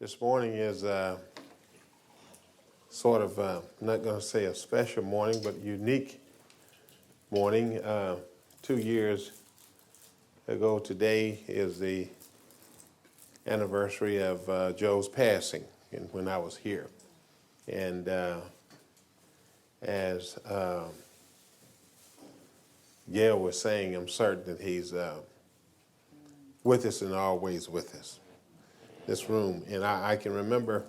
This morning is sort of, I'm not going to say a special morning, but unique morning. 2 years ago today is the anniversary of Joe's passing and when I was here. And as Gail was saying, I'm certain that he's with us and always with us. This room, and I can remember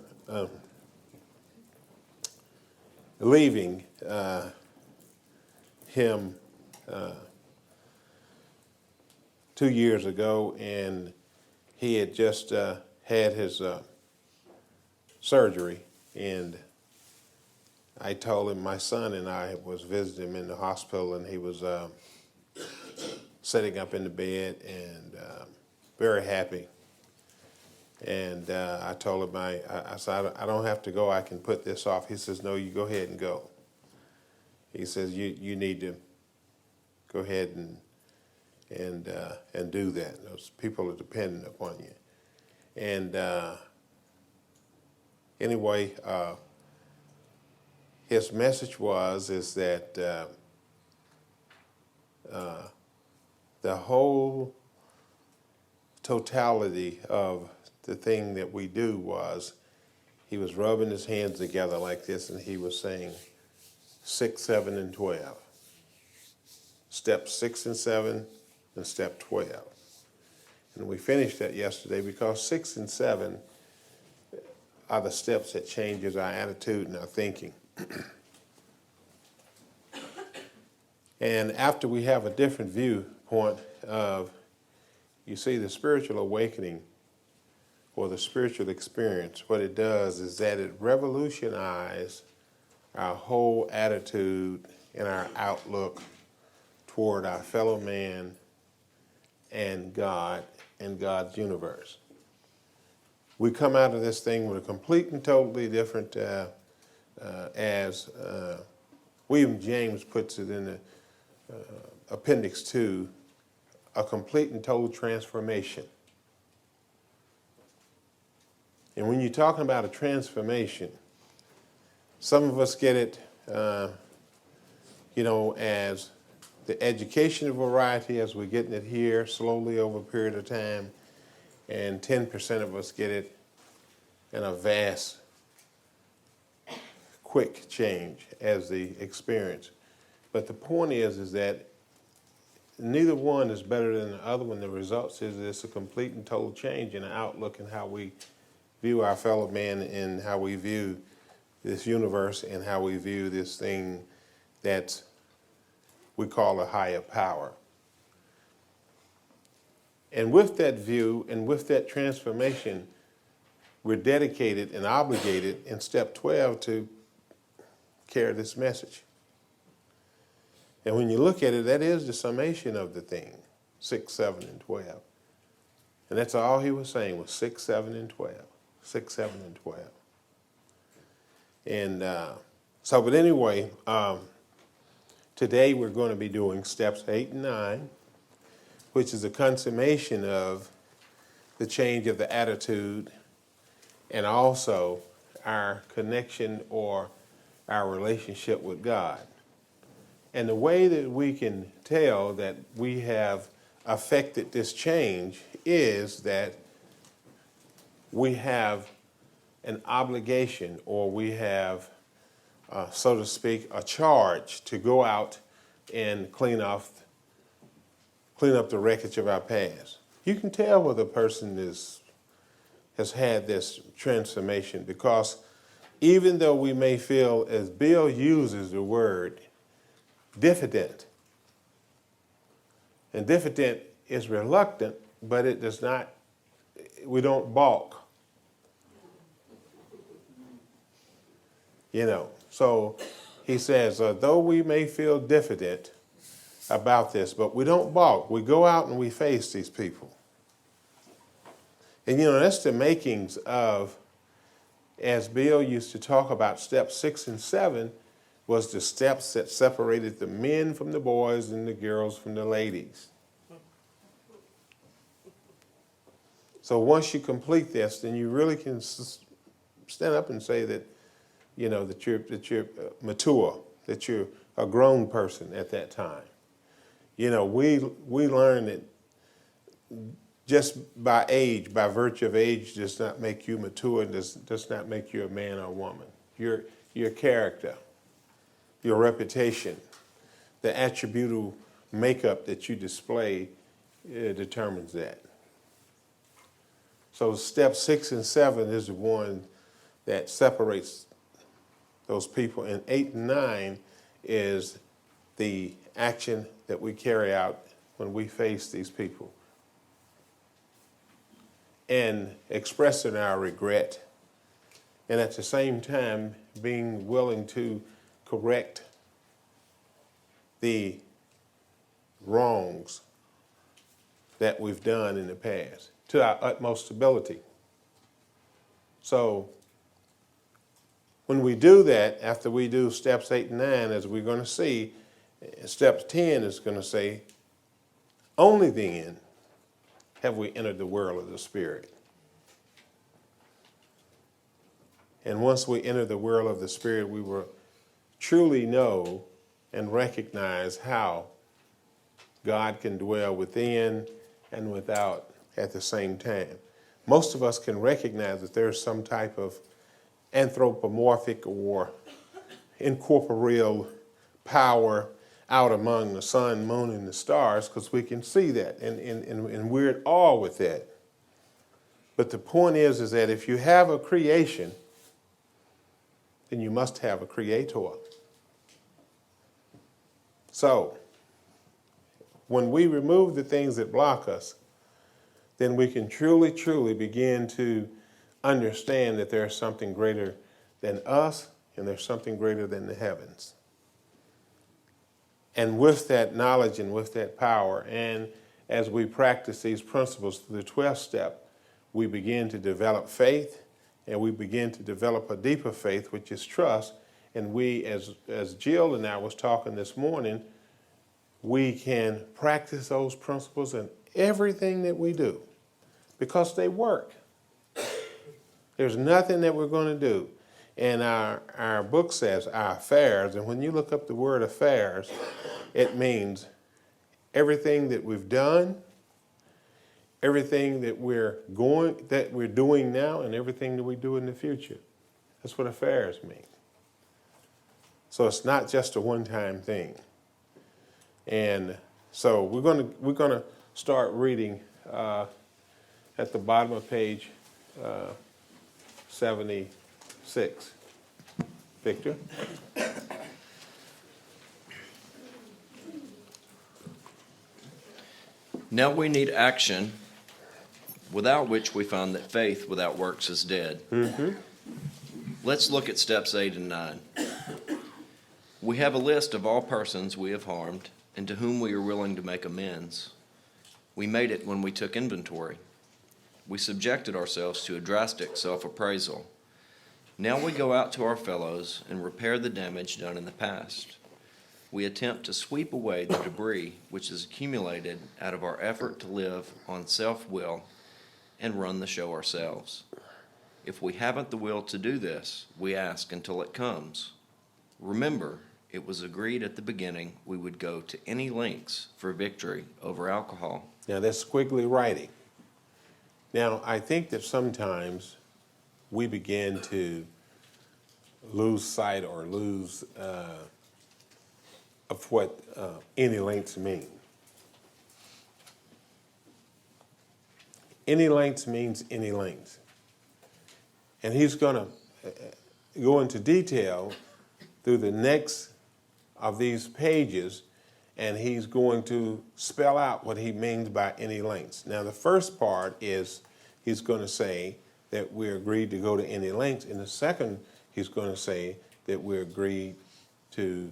leaving him 2 years ago, and he had just had his surgery, and I told him my son and I was visiting him in the hospital, and he was sitting up in the bed and very happy. And I told him, I said, I don't have to go, I can put this off. He says, no, you go ahead and go. He says, you need to go ahead and do that. Those people are dependent upon you. And anyway, his message is that the whole totality of the thing that we do was he was rubbing his hands together like this, and he was saying 6, 7, and 12. Step 6 and 7 and step 12. And we finished that yesterday because 6 and 7 are the steps that changes our attitude and our thinking. And after we have a different viewpoint of, you see, the spiritual awakening or the spiritual experience, what it does is that it revolutionizes our whole attitude and our outlook toward our fellow man and God and God's universe. We come out of this thing with a complete and totally different, as William James puts it in the Appendix 2, a complete and total transformation. And when you're talking about a transformation, some of us get it, as the educational variety as we're getting it here slowly over a period of time, and 10% of us get it in a vast, quick change as the experience. But the point is that neither one is better than the other one. The results is it's a complete and total change in the outlook and how we view our fellow man and how we view this universe and how we view this thing that we call a higher power. And with that view and with that transformation, we're dedicated and obligated in step 12 to carry this message. And when you look at it, that is the summation of the thing, 6, 7, and 12. And that's all he was saying was 6, 7, and 12. 6, 7, and 12. And but anyway, today we're going to be doing steps 8 and 9, which is a consummation of the change of the attitude and also our connection or our relationship with God. And the way that we can tell that we have affected this change is that we have an obligation, or we have, so to speak, a charge to go out and clean up the wreckage of our past. You can tell whether a person has had this transformation, because even though we may feel, as Bill uses the word, diffident, and diffident is reluctant, but it does not, we don't balk. So he says, though we may feel diffident about this, but we don't balk. We go out and we face these people. And that's the makings of, as Bill used to talk about, steps 6 and 7 was the steps that separated the men from the boys and the girls from the ladies. So once you complete this, then you really can stand up and say that, that you're mature, that you're a grown person at that time. We learn that just by age, by virtue of age, does not make you mature and does not make you a man or a woman. Your character, your reputation, the attributable makeup that you display determines that. So step 6 and 7 is the one that separates those people, and 8 and 9 is the action that we carry out when we face these people. And expressing our regret, and at the same time being willing to correct the wrongs that we've done in the past to our utmost ability. So when we do that, after we do steps 8 and 9, as we're going to see, step 10 is going to say, only then have we entered the world of the Spirit. And once we enter the world of the Spirit, we will truly know and recognize how God can dwell within and without at the same time. Most of us can recognize that there's some type of anthropomorphic or incorporeal power out among the sun, moon, and the stars, because we can see that, and we're at awe with that. But the point is that if you have a creation, then you must have a creator. So when we remove the things that block us, then we can truly begin to understand that there's something greater than us, and there's something greater than the heavens. And with that knowledge and with that power, and as we practice these principles through the 12th step, we begin to develop faith, and we begin to develop a deeper faith, which is trust. And we, as Jill and I was talking this morning, we can practice those principles in everything that we do because they work. There's nothing that we're going to do. And our book says our affairs, and when you look up the word affairs, it means everything that we've done, everything that we're doing now, and everything that we do in the future. That's what affairs mean. So it's not just a one-time thing. And so we're going to start reading at the bottom of page 76. Victor? Now we need action, without which we find that faith without works is dead. Mm-hmm. Let's look at steps 8 and 9. We have a list of all persons we have harmed and to whom we are willing to make amends. We made it when we took inventory. We subjected ourselves to a drastic self-appraisal. Now we go out to our fellows and repair the damage done in the past. We attempt to sweep away the debris which is accumulated out of our effort to live on self-will and run the show ourselves. If we haven't the will to do this, we ask until it comes. Remember, it was agreed at the beginning we would go to any lengths for victory over alcohol. Now that's squiggly writing. Now I think that sometimes we begin to lose sight or lose of what any lengths mean. Any lengths means any lengths. And he's going to go into detail through the next of these pages, and he's going to spell out what he means by any lengths. Now the first part is he's going to say that we agreed to go to any lengths. In the second, he's going to say that we agreed to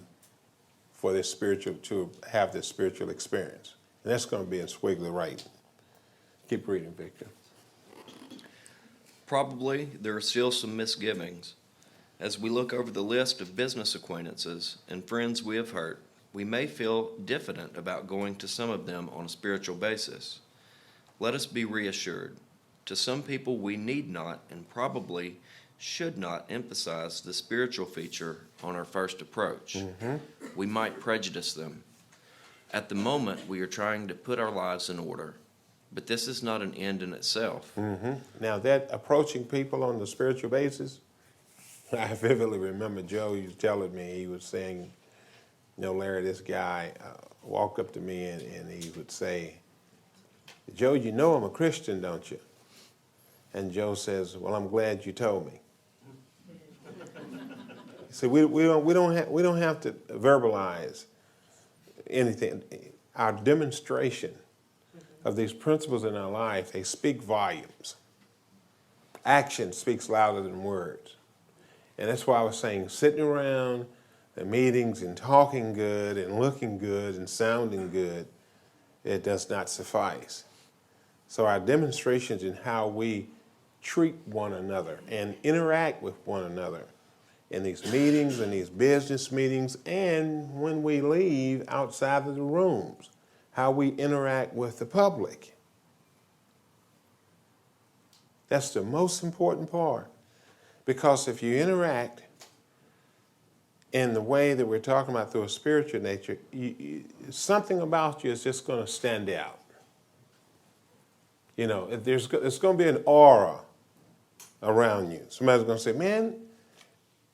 have this spiritual experience. And that's going to be in squiggly writing. Keep reading, Victor. Probably there are still some misgivings. As we look over the list of business acquaintances and friends we have hurt, we may feel diffident about going to some of them on a spiritual basis. Let us be reassured. To some people, we need not and probably should not emphasize the spiritual feature on our first approach. We might prejudice them. At the moment, we are trying to put our lives in order, but this is not an end in itself. Now, that approaching people on the spiritual basis, I vividly remember Joe, he was telling me, he was saying, you know, Larry, this guy walked up to me and he would say, Joe, you know I'm a Christian, don't you? And Joe says, well, I'm glad you told me. See, we don't have to verbalize anything. Our demonstration of these principles in our life, they speak volumes. Action speaks louder than words. And that's why I was saying sitting around the meetings and talking good and looking good and sounding good, it does not suffice. So our demonstrations in how we treat one another and interact with one another in these meetings and these business meetings and when we leave outside of the rooms, how we interact with the public. That's the most important part. Because if you interact in the way that we're talking about through a spiritual nature, something about you is just going to stand out. You know, there's going to be an aura around you. Somebody's going to say, man,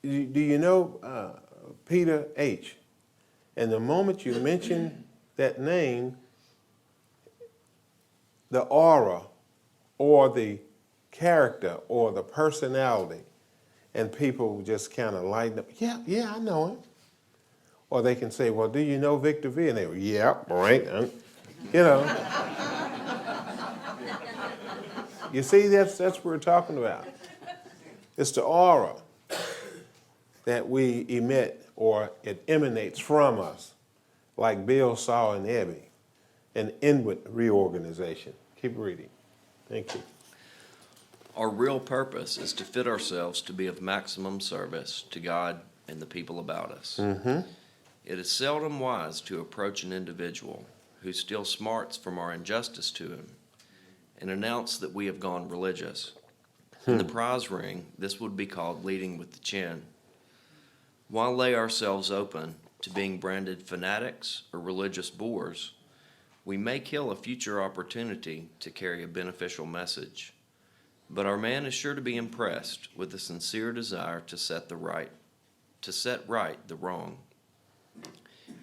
do you know Peter H.? And the moment you mention that name, the aura or the character or the personality, and people just kind of lighten up. Yeah, I know him. Or they can say, well, do you know Victor V? And they go, yeah, right. You know. You see, that's what we're talking about. It's the aura that we emit, or it emanates from us, like Bill saw in Ebby, an inward reorganization. Keep reading. Thank you. Our real purpose is to fit ourselves to be of maximum service to God and the people about us. It is seldom wise to approach an individual who still smarts from our injustice to him and announce that we have gone religious. In the prize ring, this would be called leading with the chin. While lay ourselves open to being branded fanatics or religious bores, we may kill a future opportunity to carry a beneficial message. But our man is sure to be impressed with the sincere desire to set right the wrong.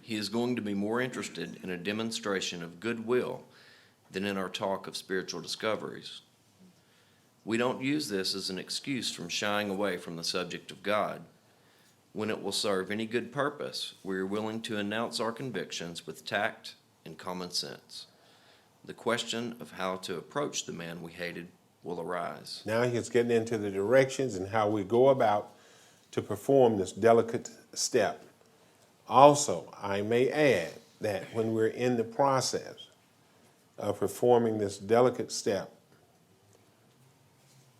He is going to be more interested in a demonstration of goodwill than in our talk of spiritual discoveries. We don't use this as an excuse from shying away from the subject of God. When it will serve any good purpose, we are willing to announce our convictions with tact and common sense. The question of how to approach the man we hated will arise. Now he's getting into the directions and how we go about to perform this delicate step. Also, I may add that when we're in the process of performing this delicate step,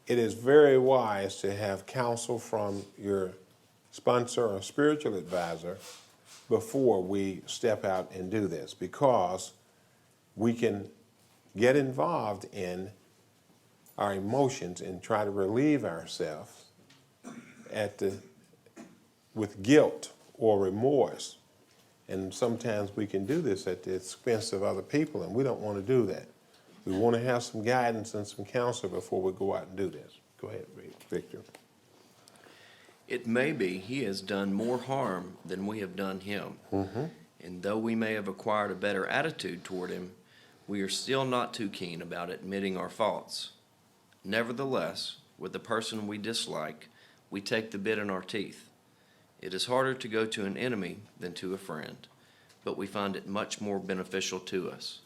it is very wise to have counsel from your sponsor or spiritual advisor before we step out and do this, because we can get involved in our emotions and try to relieve ourselves with guilt or remorse. And sometimes we can do this at the expense of other people, and we don't want to do that. We want to have some guidance and some counsel before we go out and do this. Go ahead, Victor. It may be he has done more harm than we have done him. And though we may have acquired a better attitude toward him, we are still not too keen about admitting our faults. Nevertheless, with the person we dislike, we take the bit in our teeth. It is harder to go to an enemy than to a friend, but we find it much more beneficial to us.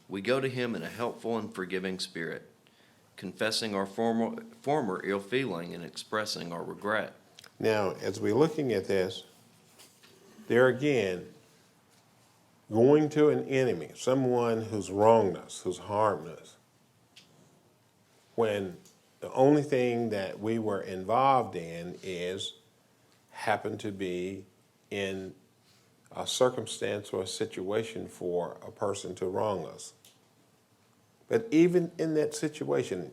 We go to him in a helpful and forgiving spirit, confessing our former ill feeling and expressing our regret. Now, as we're looking at this, there again, going to an enemy, someone who's wronged us, who's harmed us, when the only thing that we were involved in happened to be in a circumstance or a situation for a person to wrong us. But even in that situation,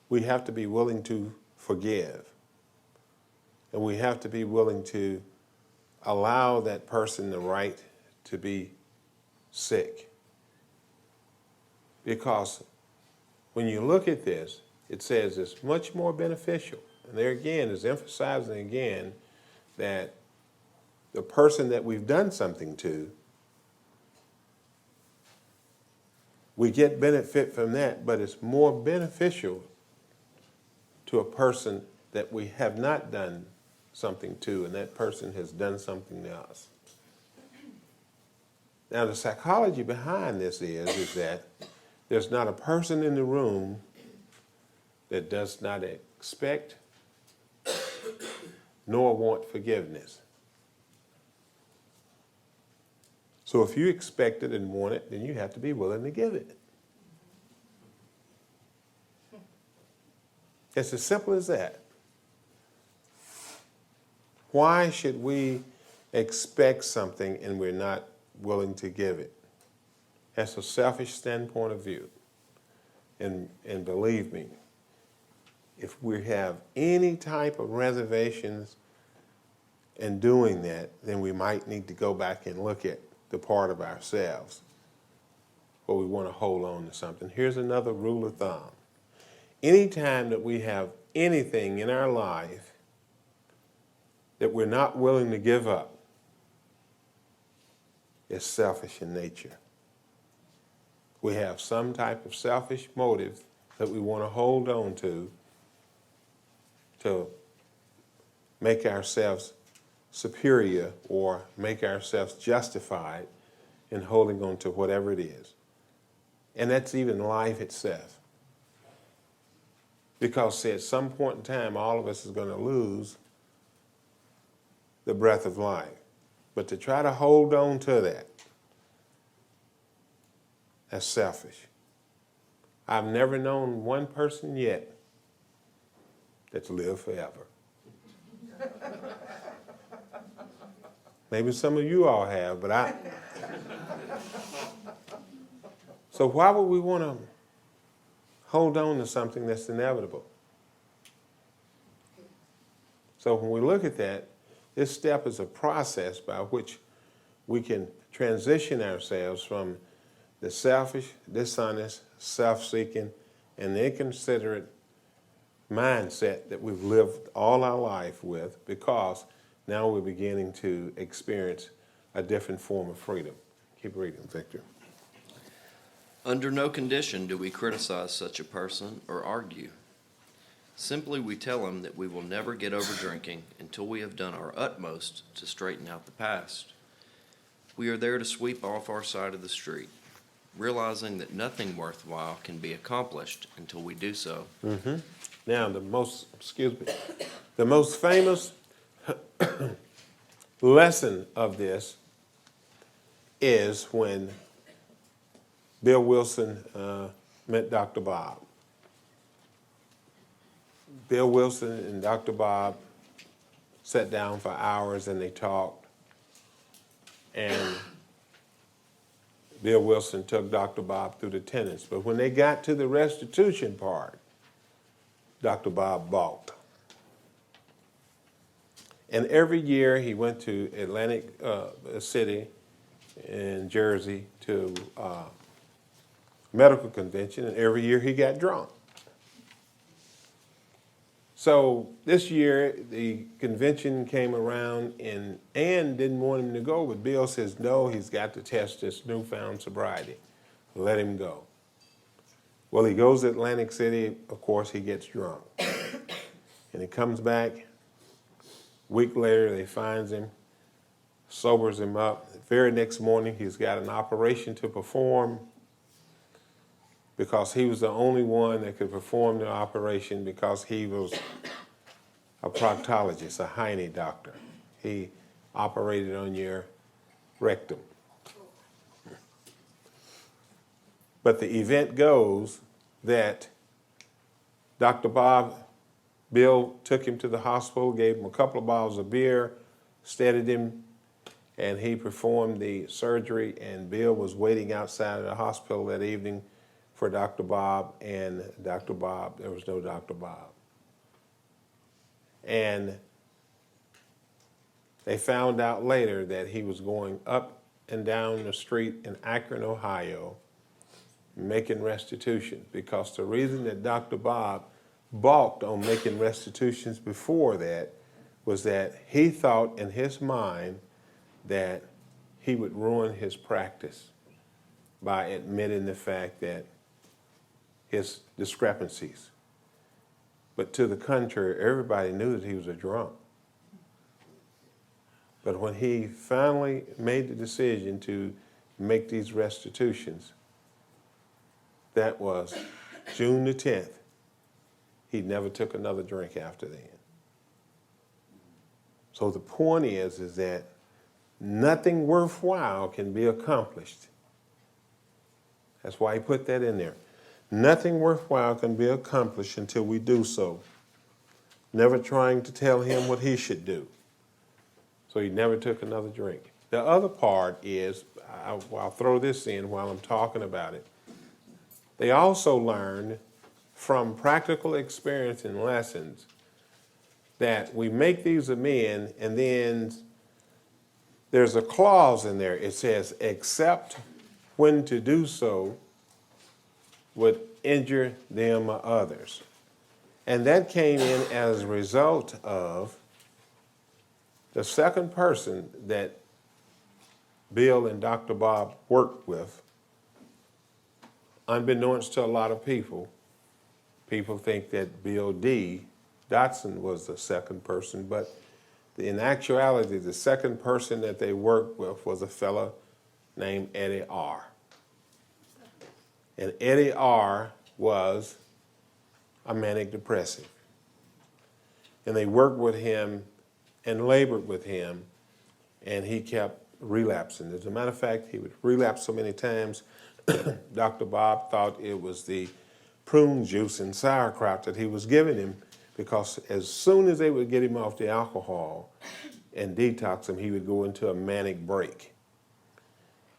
we have to be willing to forgive. And we have to be willing to allow that person the right to be sick. Because when you look at this, it says it's much more beneficial. And there again is emphasizing again that the person that we've done something to, we get benefit from that, but it's more beneficial to a person that we have not done something to, and that person has done something to us. Now, the psychology behind this is that there's not a person in the room that does not expect nor want forgiveness. So if you expect it and want it, then you have to be willing to give it. It's as simple as that. Why should we expect something and we're not willing to give it? That's a selfish standpoint of view. And believe me, if we have any type of reservations in doing that, then we might need to go back and look at the part of ourselves where we want to hold on to something. Here's another rule of thumb. Anytime that we have anything in our life that we're not willing to give up, it's selfish in nature. We have some type of selfish motive that we want to hold on to make ourselves superior or make ourselves justified in holding on to whatever it is. And that's even life itself. Because see, at some point in time, all of us is going to lose the breath of life. But to try to hold on to that, that's selfish. I've never known one person yet that's lived forever. Maybe some of you all have, but I. So why would we want to hold on to something that's inevitable? So when we look at that, this step is a process by which we can transition ourselves from the selfish, dishonest, self-seeking, and inconsiderate mindset that we've lived all our life with, because now we're beginning to experience a different form of freedom. Keep reading, Victor. Under no condition do we criticize such a person or argue. Simply we tell him that we will never get over drinking until we have done our utmost to straighten out the past. We are there to sweep off our side of the street, realizing that nothing worthwhile can be accomplished until we do so. Mm-hmm. Now, the most famous lesson of this is when Bill Wilson met Dr. Bob. Bill Wilson and Dr. Bob sat down for hours and they talked. And Bill Wilson took Dr. Bob through the tenets. But when they got to the restitution part, Dr. Bob balked. And every year he went to Atlantic City in Jersey to medical convention, and every year he got drunk. So this year the convention came around, and Ann didn't want him to go, but Bill says, no, he's got to test this newfound sobriety. Let him go. Well, he goes to Atlantic City. Of course, he gets drunk. And he comes back. A week later, they finds him, sobers him up. The very next morning, he's got an operation to perform, because he was the only one that could perform the operation, because he was a proctologist, a hyene doctor. He operated on your rectum. But the event goes that Dr. Bob, Bill took him to the hospital, gave him a couple of bottles of beer, steadied him, and he performed the surgery, and Bill was waiting outside of the hospital that evening for Dr. Bob, and Dr. Bob, there was no Dr. Bob. And they found out later that he was going up and down the street in Akron, Ohio, making restitution, because the reason that Dr. Bob balked on making restitutions before that was that he thought in his mind that he would ruin his practice by admitting the fact that his discrepancies. But to the contrary, everybody knew that he was a drunk. But when he finally made the decision to make these restitutions, that was June the 10th. He never took another drink after that. So the point is that nothing worthwhile can be accomplished. That's why he put that in there. Nothing worthwhile can be accomplished until we do so. Never trying to tell him what he should do. So he never took another drink. The other part is, I'll throw this in while I'm talking about it. They also learned from practical experience and lessons that we make these amends, and then there's a clause in there. It says, except when to do so would injure them or others. And that came in as a result of the second person that Bill and Dr. Bob worked with. Unbeknownst to a lot of people, people think that Bill D. Dotson was the second person, but in actuality, the second person that they worked with was a fellow named Eddie R. And Eddie R. was a manic depressive. And they worked with him and labored with him, and he kept relapsing. As a matter of fact, he would relapse so many times, Dr. Bob thought it was the prune juice and sauerkraut that he was giving him, because as soon as they would get him off the alcohol and detox him, he would go into a manic break.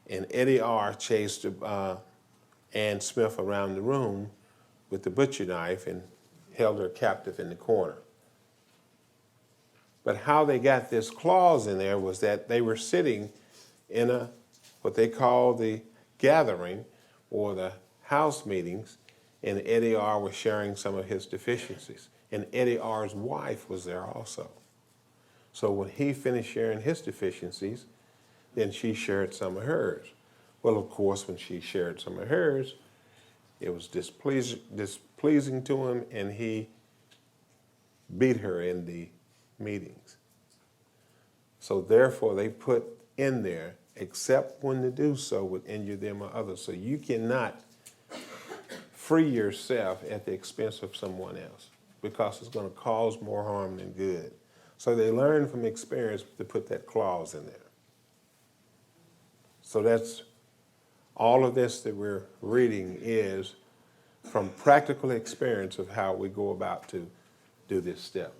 And Eddie R. chased Ann Smith around the room with the butcher knife and held her captive in the corner. But how they got this clause in there was that they were sitting in what they call the gathering or the house meetings, and Eddie R. was sharing some of his deficiencies. And Eddie R.'s wife was there also. So when he finished sharing his deficiencies, then she shared some of hers. Well, of course, when she shared some of hers, it was displeasing to him, and he beat her in the meetings. So therefore, they put in there, except when to do so would injure them or others. So you cannot free yourself at the expense of someone else, because it's going to cause more harm than good. So they learned from experience to put that clause in there. So that's all of this that we're reading is from practical experience of how we go about to do this step.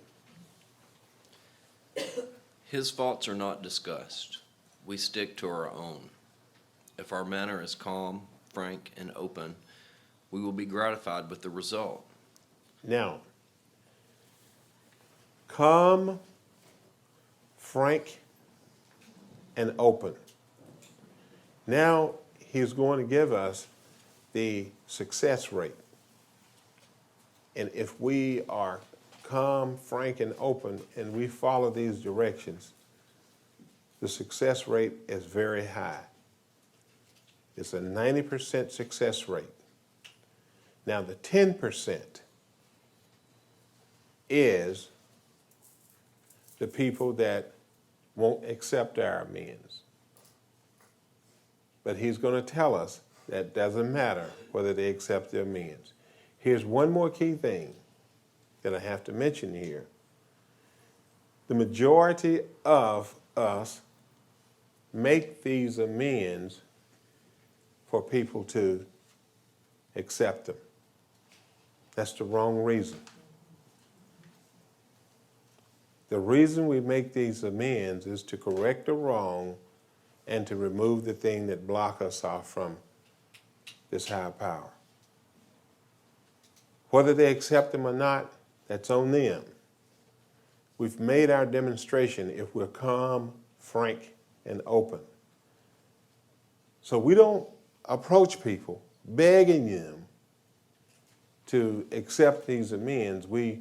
His faults are not discussed. We stick to our own. If our manner is calm, frank, and open, we will be gratified with the result. Now, calm, frank, and open. Now he's going to give us the success rate. And if we are calm, frank, and open, and we follow these directions, the success rate is very high. It's a 90% success rate. Now the 10% is the people that won't accept our amends. But he's going to tell us that doesn't matter whether they accept the amends. Here's one more key thing that I have to mention here. The majority of us make these amends for people to accept them. That's the wrong reason. The reason we make these amends is to correct a wrong and to remove the thing that blocks us off from this higher power. Whether they accept them or not, that's on them. We've made our demonstration if we're calm, frank, and open. So we don't approach people begging them to accept these amends. We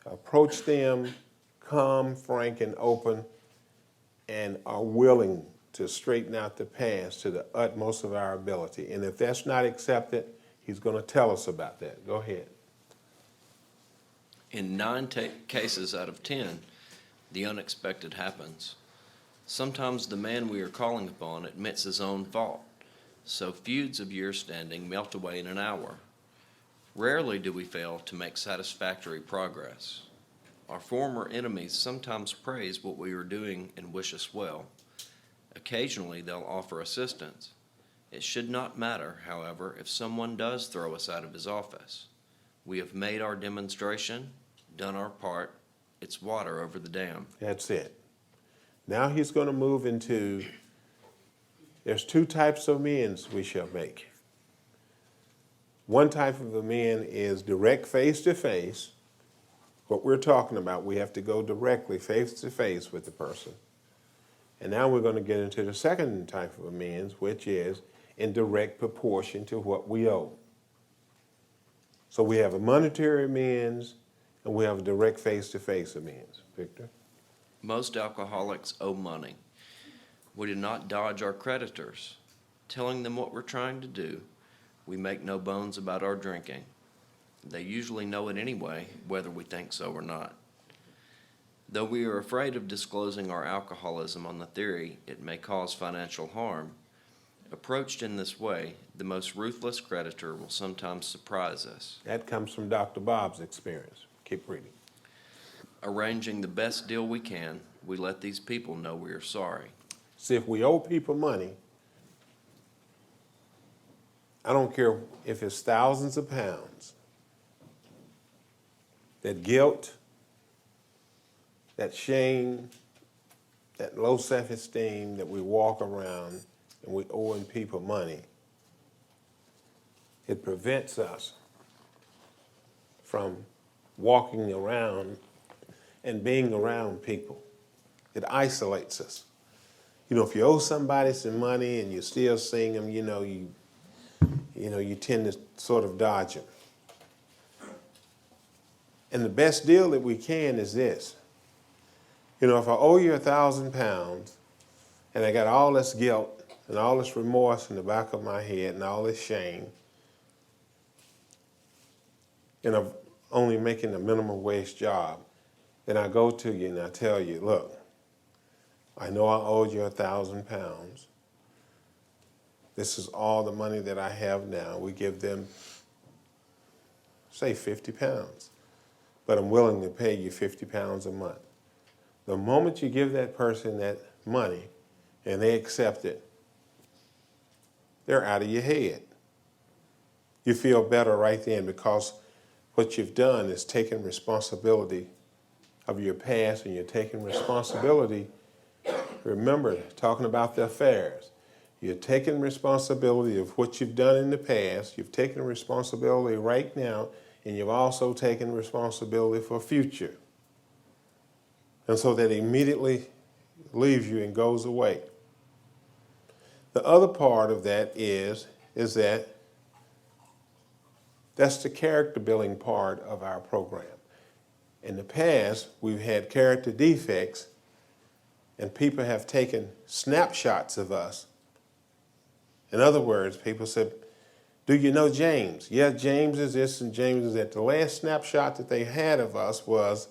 approach them calm, frank, and open, and are willing to straighten out the past to the utmost of our ability. And if that's not accepted, he's going to tell us about that. Go ahead. In 9 cases out of 10, the unexpected happens. Sometimes the man we are calling upon admits his own fault, so feuds of years standing melt away in an hour. Rarely do we fail to make satisfactory progress. Our former enemies sometimes praise what we are doing and wish us well. Occasionally they'll offer assistance. It should not matter, however, if someone does throw us out of his office. We have made our demonstration, done our part. It's water over the dam. That's it. Now he's going to move into, there's 2 types of amends we shall make. One type of amend is direct face-to-face. What we're talking about, we have to go directly face-to-face with the person. And now we're going to get into the second type of amends, which is in direct proportion to what we owe. So we have a monetary amends, and we have a direct face-to-face amends. Victor? Most alcoholics owe money. We do not dodge our creditors. Telling them what we're trying to do, we make no bones about our drinking. They usually know it anyway, whether we think so or not. Though we are afraid of disclosing our alcoholism on the theory it may cause financial harm, approached in this way, the most ruthless creditor will sometimes surprise us. That comes from Dr. Bob's experience. Keep reading. Arranging the best deal we can, we let these people know we are sorry. See, if we owe people money, I don't care if it's thousands of pounds, that guilt, that shame, that low self-esteem that we walk around and we owing people money, it prevents us from walking around and being around people. It isolates us. You know, if you owe somebody some money and you're still seeing them, you tend to sort of dodge them. And the best deal that we can is this. You know, if I owe you 1,000 pounds and I got all this guilt and all this remorse in the back of my head and all this shame, and I'm only making a minimum wage job, then I go to you and I tell you, look, I know I owed you 1,000 pounds. This is all the money that I have now. We give them, say, 50 pounds. But I'm willing to pay you 50 pounds a month. The moment you give that person that money and they accept it, they're out of your head. You feel better right then because what you've done is taken responsibility of your past, and you're taking responsibility. Remember, talking about the affairs. You're taking responsibility of what you've done in the past. You've taken responsibility right now, and you've also taken responsibility for future. And so that immediately leaves you and goes away. The other part of that is that that's the character building part of our program. In the past, we've had character defects, and people have taken snapshots of us. In other words, people said, do you know James? Yeah, James is this and James is that. The last snapshot that they had of us was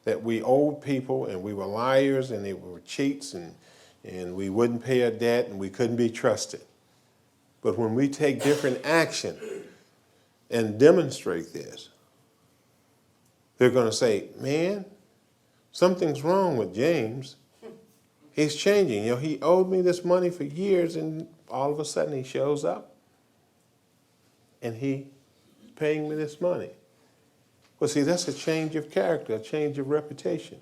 that we owed people and we were liars and we were cheats and we wouldn't pay a debt and we couldn't be trusted. But when we take different action and demonstrate this, they're going to say, man, something's wrong with James. He's changing. You know, he owed me this money for years and all of a sudden he shows up and he's paying me this money. Well, see, that's a change of character, a change of reputation.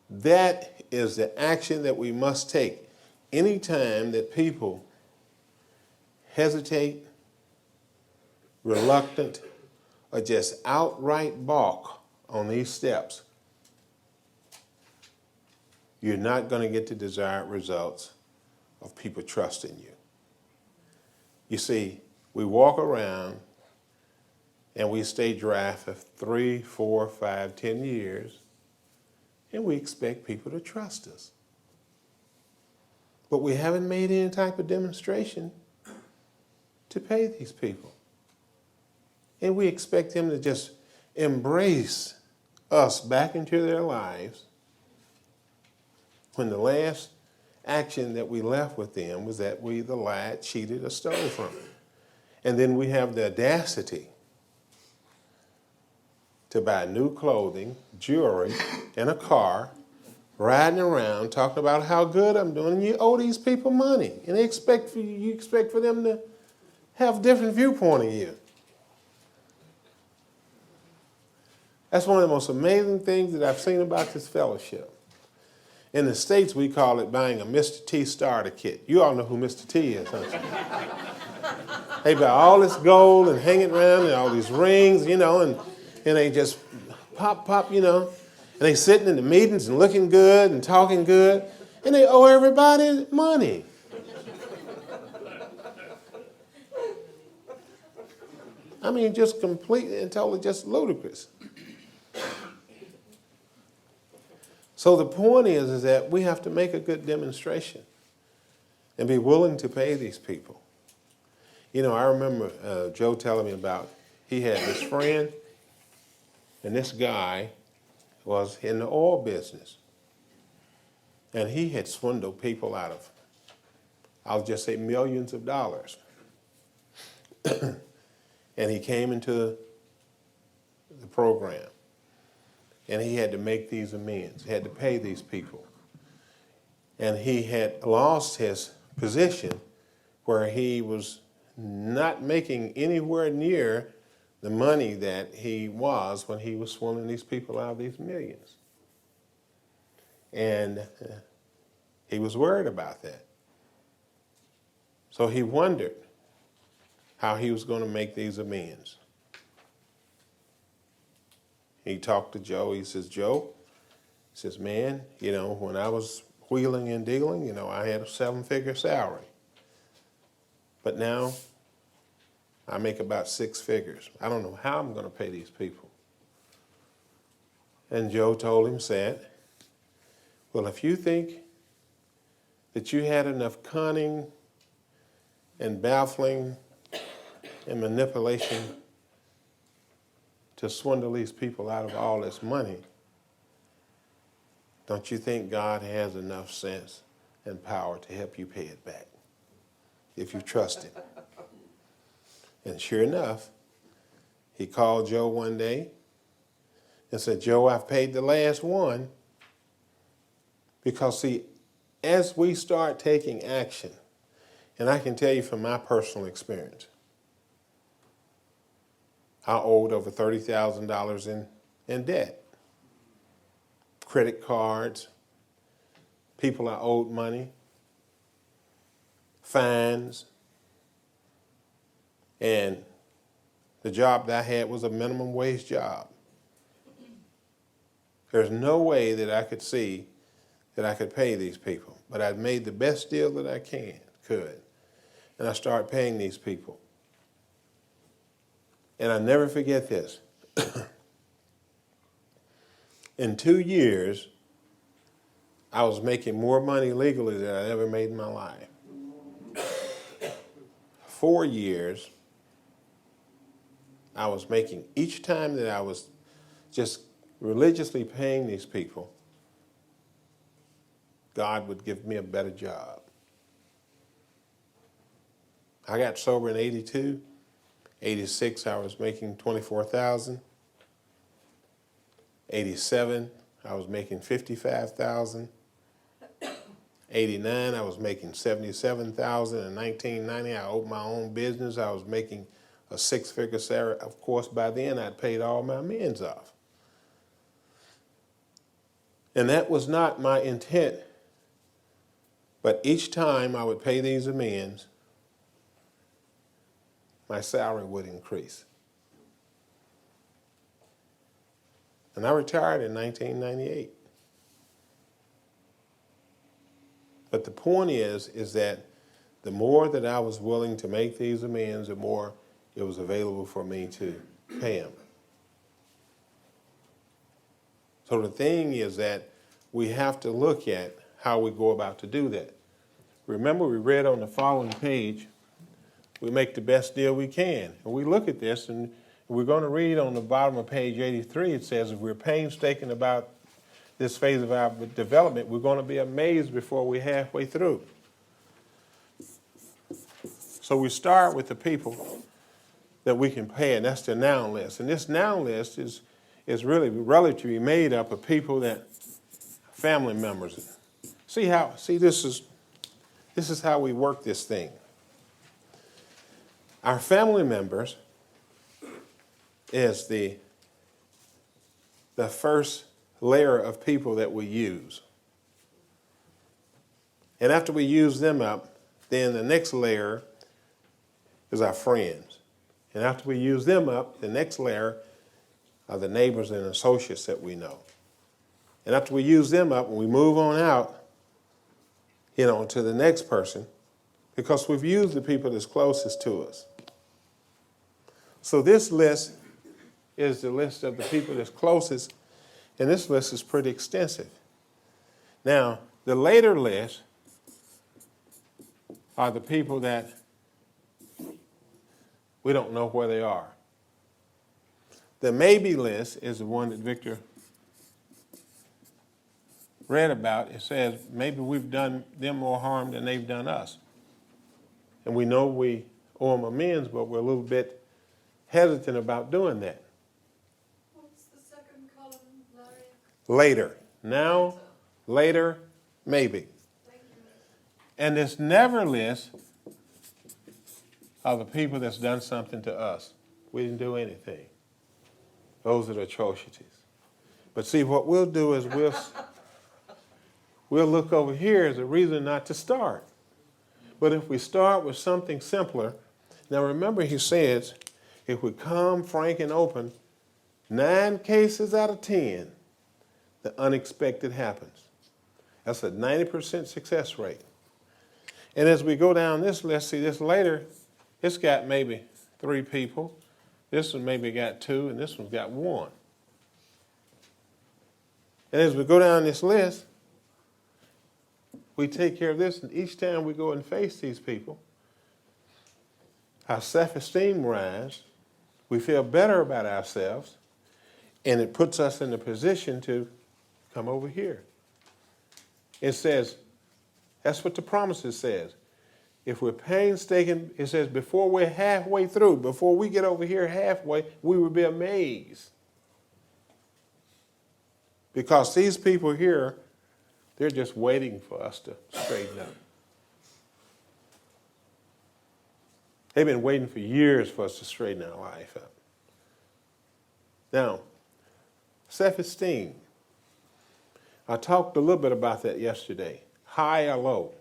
That is the action that we must take. Anytime that people hesitate reluctant, or just outright balk on these steps, you're not going to get the desired results of people trusting you. You see, we walk around and we stay dry for 3, 4, 5, 10 years, and we expect people to trust us. But we haven't made any type of demonstration to pay these people. And we expect them to just embrace us back into their lives when the last action that we left with them was that we either lied, cheated, or stole from them. And then we have the audacity to buy new clothing, jewelry, and a car, riding around talking about how good I'm doing, and you owe these people money. And you expect for them to have a different viewpoint of you. That's one of the most amazing things that I've seen about this fellowship. In the States, we call it buying a Mr. T starter kit. You all know who Mr. T is, don't you? They buy all this gold and hang it around and all these rings, and they just pop, and they sitting in the meetings and looking good and talking good, and they owe everybody money. I mean, just completely and totally just ludicrous. So the point is that we have to make a good demonstration and be willing to pay these people. I remember Joe telling me about, he had this friend, and this guy was in the oil business. And he had swindled people out of, I'll just say, millions of dollars. And he came into the program. And he had to make these amends. He had to pay these people. And he had lost his position where he was not making anywhere near the money that he was when he was swindling these people out of these millions. And he was worried about that. So he wondered how he was going to make these amends. He talked to Joe. He says, Joe, man, when I was wheeling and dealing, I had a 7-figure salary. But now I make about 6 figures. I don't know how I'm going to pay these people. And Joe told him, said, well, if you think that you had enough cunning and baffling and manipulation to swindle these people out of all this money, don't you think God has enough sense and power to help you pay it back if you trust him? And sure enough, he called Joe one day and said, Joe, I've paid the last one. Because see, as we start taking action, and I can tell you from my personal experience, I owed over $30,000 in debt. Credit cards, people I owed money, fines, and the job that I had was a minimum wage job. There's no way that I could see that I could pay these people, but I made the best deal that I could, and I started paying these people. And I never forget this. In 2 years, I was making more money legally than I ever made in my life. 4 years, I was making, each time that I was just religiously paying these people, God would give me a better job. I got sober in 82. 86, I was making $24,000. 87, I was making $55,000. 89, I was making $77,000. In 1990, I opened my own business. I was making a 6-figure salary. Of course, by then, I'd paid all my amends off. And that was not my intent. But each time I would pay these amends, my salary would increase. And I retired in 1998. But the point is that the more that I was willing to make these amends, the more it was available for me to pay them. So the thing is that we have to look at how we go about to do that. Remember, we read on the following page, we make the best deal we can. And we look at this, and we're going to read on the bottom of page 83, it says, if we're painstaking about this phase of our development, we're going to be amazed before we're halfway through. So we start with the people that we can pay, and that's the noun list. And this noun list is really relatively made up of people that, family members. See, this is how we work this thing. Our family members is the first layer of people that we use. And after we use them up, then the next layer is our friends. And after we use them up, the next layer are the neighbors and associates that we know. And after we use them up, when we move on out, to the next person, because we've used the people that's closest to us. So this list is the list of the people that's closest, and this list is pretty extensive. Now, the later list are the people that we don't know where they are. The maybe list is the one that Victor read about. It says maybe we've done them more harm than they've done us. And we know we owe them amends, but we're a little bit hesitant about doing that. What's the second column, Larry? Later. Now, later, maybe. Thank you. And this never list are the people that's done something to us. We didn't do anything. Those are the atrocities. But see, what we'll do is we'll look over here as a reason not to start. But if we start with something simpler, now remember he says, if we come frank and open, 9 cases out of 10, the unexpected happens. That's a 90% success rate. And as we go down this list, see this later, it's got maybe 3 people. This one maybe got 2, and this one's got 1. And as we go down this list, we take care of this, and each time we go and face these people, our self-esteem rises, we feel better about ourselves, and it puts us in a position to come over here. It says, that's what the promises says. If we're painstaking, it says before we're halfway through, before we get over here halfway, we will be amazed. Because these people here, they're just waiting for us to straighten up. They've been waiting for years for us to straighten our life up. Now, self-esteem. I talked a little bit about that yesterday. High or low.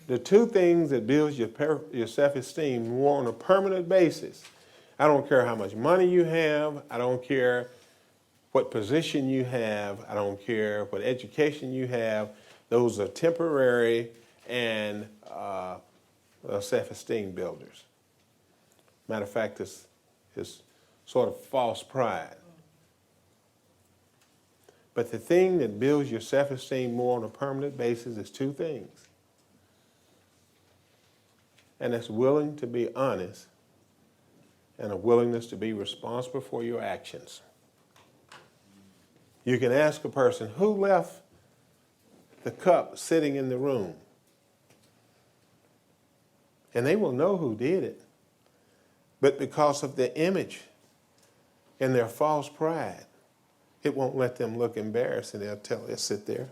The 2 things that builds your self-esteem more on a permanent basis. I don't care how much money you have. I don't care what position you have. I don't care what education you have. Those are temporary and self-esteem builders. Matter of fact, it's sort of false pride. But the thing that builds your self-esteem more on a permanent basis is 2 things. And it's willing to be honest and a willingness to be responsible for your actions. You can ask a person, who left the cup sitting in the room? And they will know who did it. But because of their image and their false pride, it won't let them look embarrassed, and they'll sit there.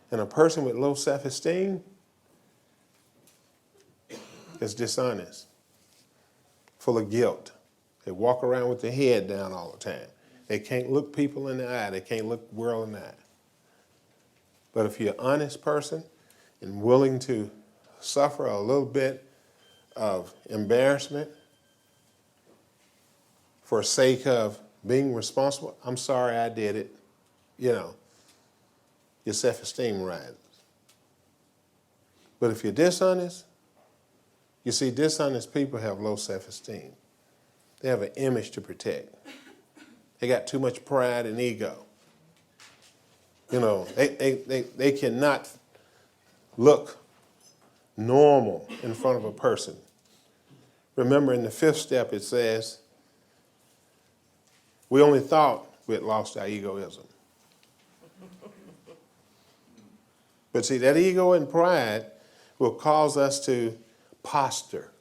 And a person with low self-esteem is dishonest, full of guilt. They walk around with their head down all the time. They can't look people in the eye. They can't look the world in the eye. But if you're an honest person and willing to suffer a little bit of embarrassment, for sake of being responsible, I'm sorry I did it, your self-esteem rises. But if you're dishonest, you see, dishonest people have low self-esteem. They have an image to protect. They got too much pride and ego. They cannot look normal in front of a person. Remember, in the 5th step, it says, we only thought we had lost our egoism. But see, that ego and pride will cause us to posture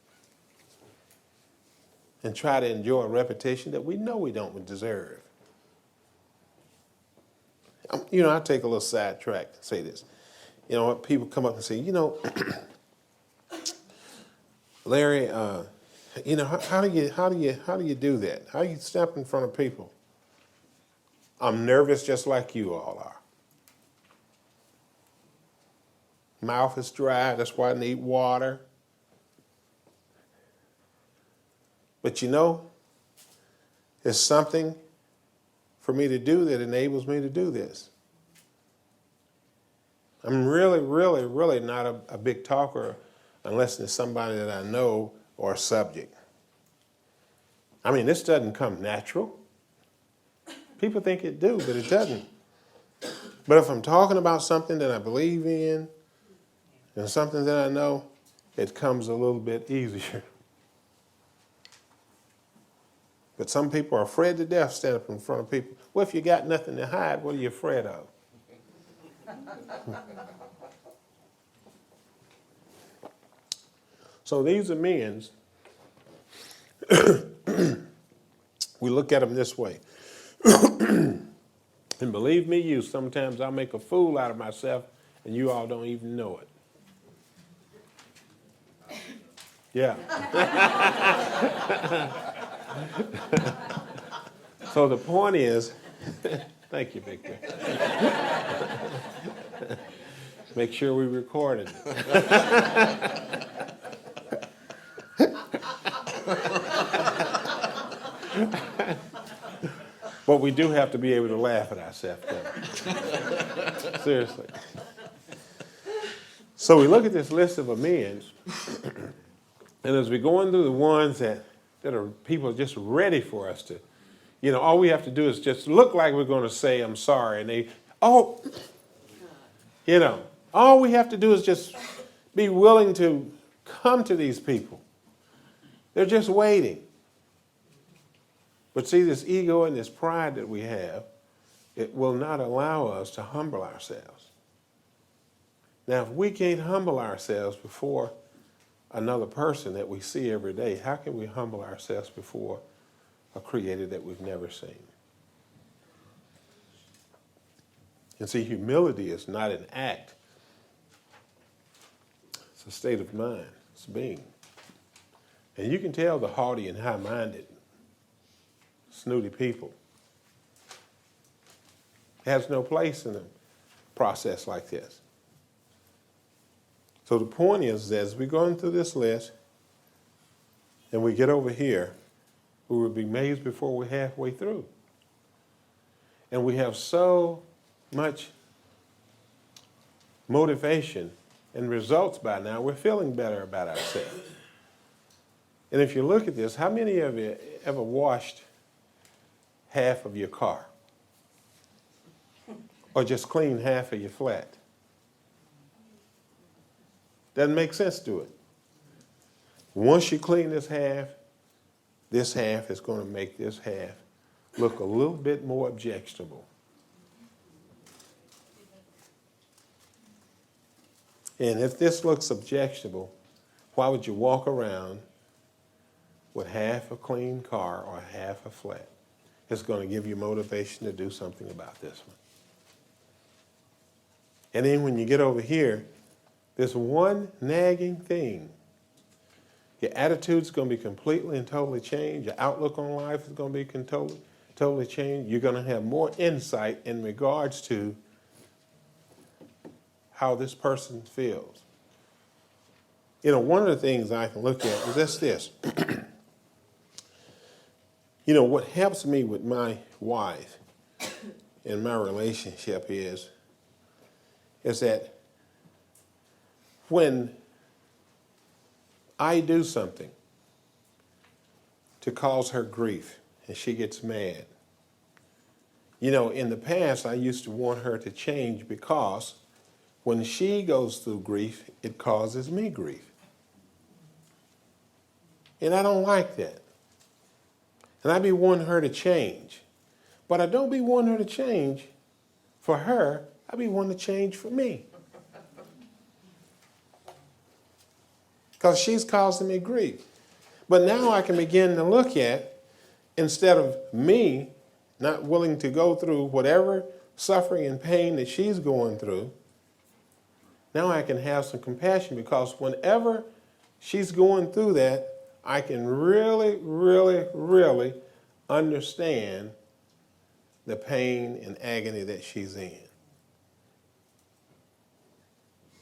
and try to enjoy a reputation that we know we don't deserve. I take a little sidetrack to say this. People come up and say, Larry, how do you do that? How do you step in front of people? I'm nervous just like you all are. Mouth is dry, that's why I need water. But there's something for me to do that enables me to do this. I'm really, really, really not a big talker unless there's somebody that I know or a subject. This doesn't come natural. People think it do, but it doesn't. But if I'm talking about something that I believe in and something that I know, it comes a little bit easier. But some people are afraid to death stand up in front of people. Well, if you got nothing to hide, what are you afraid of? So these amends, we look at them this way. And believe me, sometimes I make a fool out of myself and you all don't even know it. Yeah. So the point is, thank you, Victor. Make sure we recorded it. But we do have to be able to laugh at ourselves, though. Seriously. So we look at this list of amends, and as we're going through the ones that are people just ready for us to, all we have to do is just look like we're going to say, I'm sorry, and all we have to do is just be willing to come to these people. They're just waiting. But see, this ego and this pride that we have, it will not allow us to humble ourselves. Now, if we can't humble ourselves before another person that we see every day, how can we humble ourselves before a creator that we've never seen? And see, humility is not an act. It's a state of mind. It's being. And you can tell the haughty and high-minded, snooty people has no place in a process like this. So the point is, as we're going through this list and we get over here, we will be amazed before we're halfway through. And we have so much motivation and results by now, we're feeling better about ourselves. And if you look at this, how many of you ever washed half of your car? Or just cleaned half of your flat? Doesn't make sense to it. Once you clean this half is going to make this half look a little bit more objectionable. And if this looks objectionable, why would you walk around with half a clean car or half a flat? It's going to give you motivation to do something about this one. And then when you get over here, there's one nagging thing. Your attitude's going to be completely and totally changed. Your outlook on life is going to be totally changed. You're going to have more insight in regards to how this person feels. one of the things I can look at is this. What helps me with my wife in my relationship is that when I do something to cause her grief and she gets mad, in the past I used to want her to change because when she goes through grief, it causes me grief. And I don't like that. And I be wanting her to change. But I don't be wanting her to change for her. I be wanting to change for me. Because she's causing me grief. But now I can begin to look at, instead of me not willing to go through whatever suffering and pain that she's going through, now I can have some compassion, because whenever she's going through that, I can really, really, really understand the pain and agony that she's in.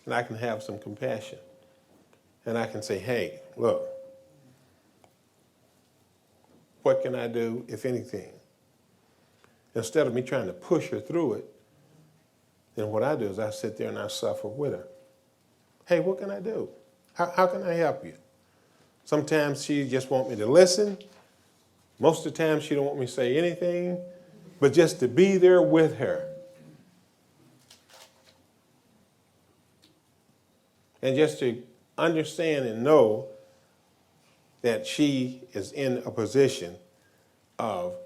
And I can have some compassion. And I can say, hey, look, what can I do, if anything? Instead of me trying to push her through it, then what I do is I sit there and I suffer with her. Hey, what can I do? How can I help you? Sometimes she just wants me to listen. Most of the time she don't want me to say anything, but just to be there with her. And just to understand and know that she is in a position of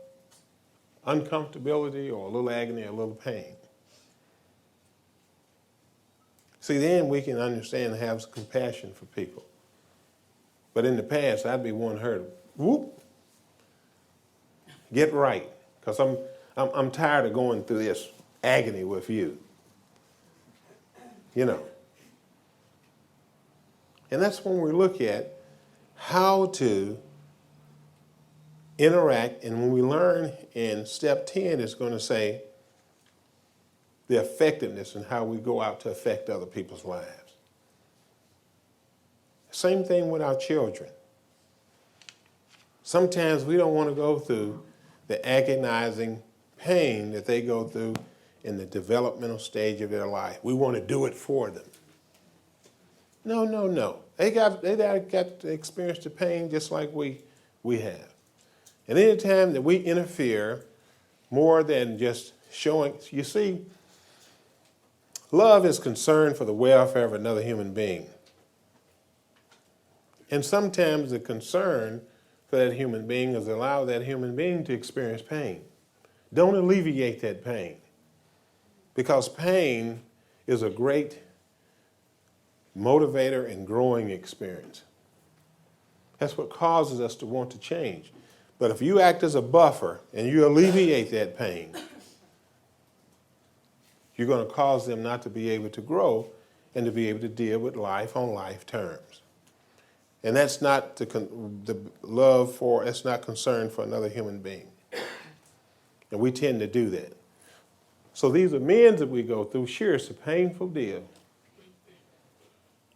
uncomfortability or a little agony or a little pain. See, then we can understand and have compassion for people. But in the past, I'd be wanting her to, get right, because I'm tired of going through this agony with you. And that's when we look at how to interact, and when we learn in step 10, it's going to say the effectiveness and how we go out to affect other people's lives. Same thing with our children. Sometimes we don't want to go through the agonizing pain that they go through in the developmental stage of their life. We want to do it for them. No. They got to experience the pain just like we have. And any time that we interfere more than just showing, you see, love is concern for the welfare of another human being. And sometimes the concern for that human being is allow that human being to experience pain. Don't alleviate that pain, because pain is a great motivator and growing experience. That's what causes us to want to change. But if you act as a buffer and you alleviate that pain, you're going to cause them not to be able to grow and to be able to deal with life on life terms. And that's not the love for, it's not concern for another human being. And we tend to do that. So these amends that we go through, sure, it's a painful deal.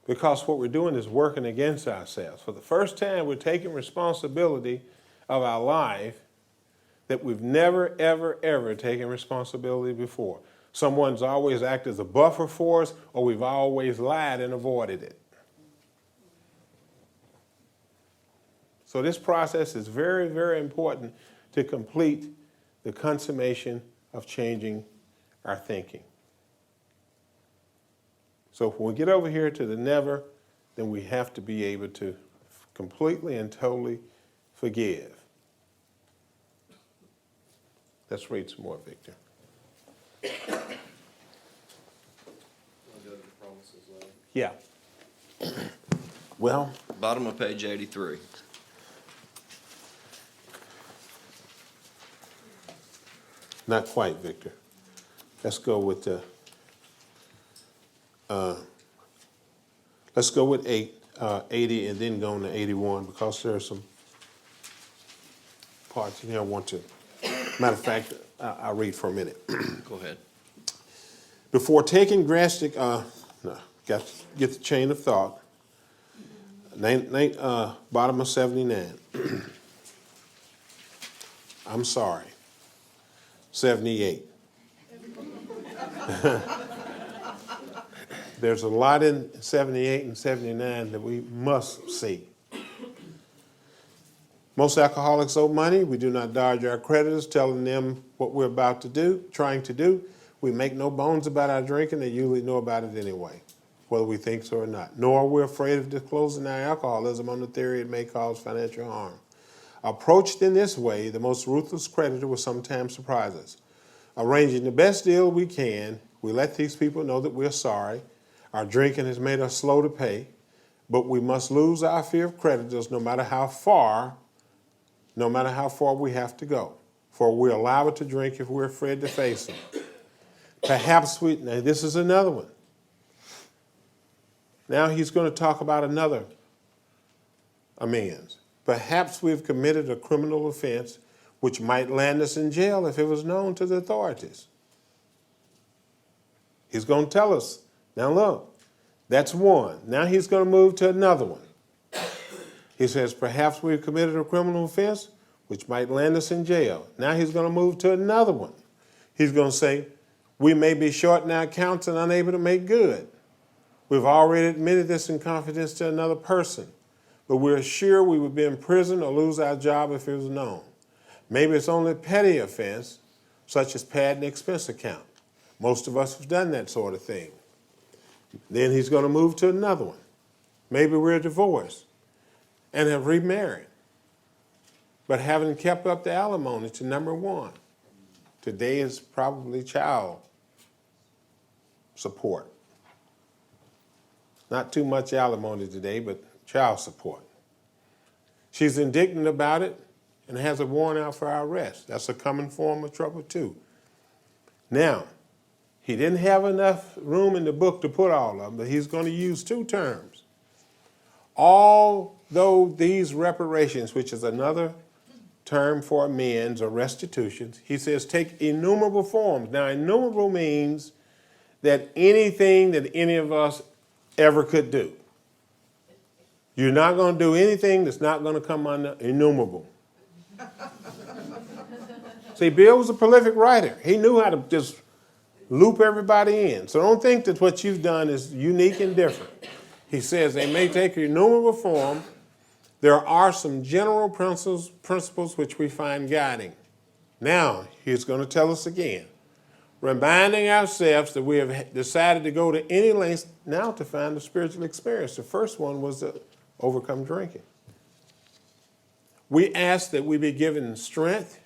Because what we're doing is working against ourselves. For the first time, we're taking responsibility of our life that we've never, ever, ever taken responsibility before. Someone's always acted as a buffer for us, or we've always lied and avoided it. So this process is very, very important to complete the consummation of changing our thinking. So when we get over here to the never, then we have to be able to completely and totally forgive. Let's read some more, Victor. Yeah. Well, Bottom of page 83. not quite, Victor. Let's go with the. Let's go with 80 and then go on to 81, because there are some parts in here I want to. Matter of fact, I'll read for a minute. Go ahead. Before taking drastic, got to get the chain of thought. Bottom of 79. I'm sorry. 78. There's a lot in 78 and 79 that we must see. Most alcoholics owe money. We do not dodge our creditors, telling them what we're about to do, trying to do. We make no bones about our drinking. They usually know about it anyway, whether we think so or not. Nor are we afraid of disclosing our alcoholism on the theory it may cause financial harm. Approached in this way, the most ruthless creditor will sometimes surprise us. Arranging the best deal we can, we let these people know that we're sorry. Our drinking has made us slow to pay, but we must lose our fear of creditors no matter how far we have to go. For we're allowed to drink if we're afraid to face them. Now this is another one. Now he's going to talk about another amends. Perhaps we've committed a criminal offense which might land us in jail if it was known to the authorities. He's going to tell us. Now look, that's one. Now he's going to move to another one. He says, perhaps we've committed a criminal offense which might land us in jail. Now he's going to move to another one. He's going to say, we may be short in our accounts and unable to make good. We've already admitted this in confidence to another person, but we're sure we would be in prison or lose our job if it was known. Maybe it's only a petty offense, such as padding the expense account. Most of us have done that sort of thing. Then he's going to move to another one. Maybe we're divorced and have remarried, but haven't kept up the alimony to number one. Today is probably child support. Not too much alimony today, but child support. She's indignant about it and has a warrant out for our arrest. That's a common form of trouble too. Now, he didn't have enough room in the book to put all of them, but he's going to use two terms. Although these reparations, which is another term for amends or restitutions, he says take innumerable forms. Now, innumerable means that anything that any of us ever could do. You're not going to do anything that's not going to come under innumerable. See, Bill was a prolific writer. He knew how to just loop everybody in. So don't think that what you've done is unique and different. He says they may take innumerable form. There are some general principles which we find guiding. Now, he's going to tell us again, reminding ourselves that we have decided to go to any lengths now to find a spiritual experience. The first one was to overcome drinking. We ask that we be given strength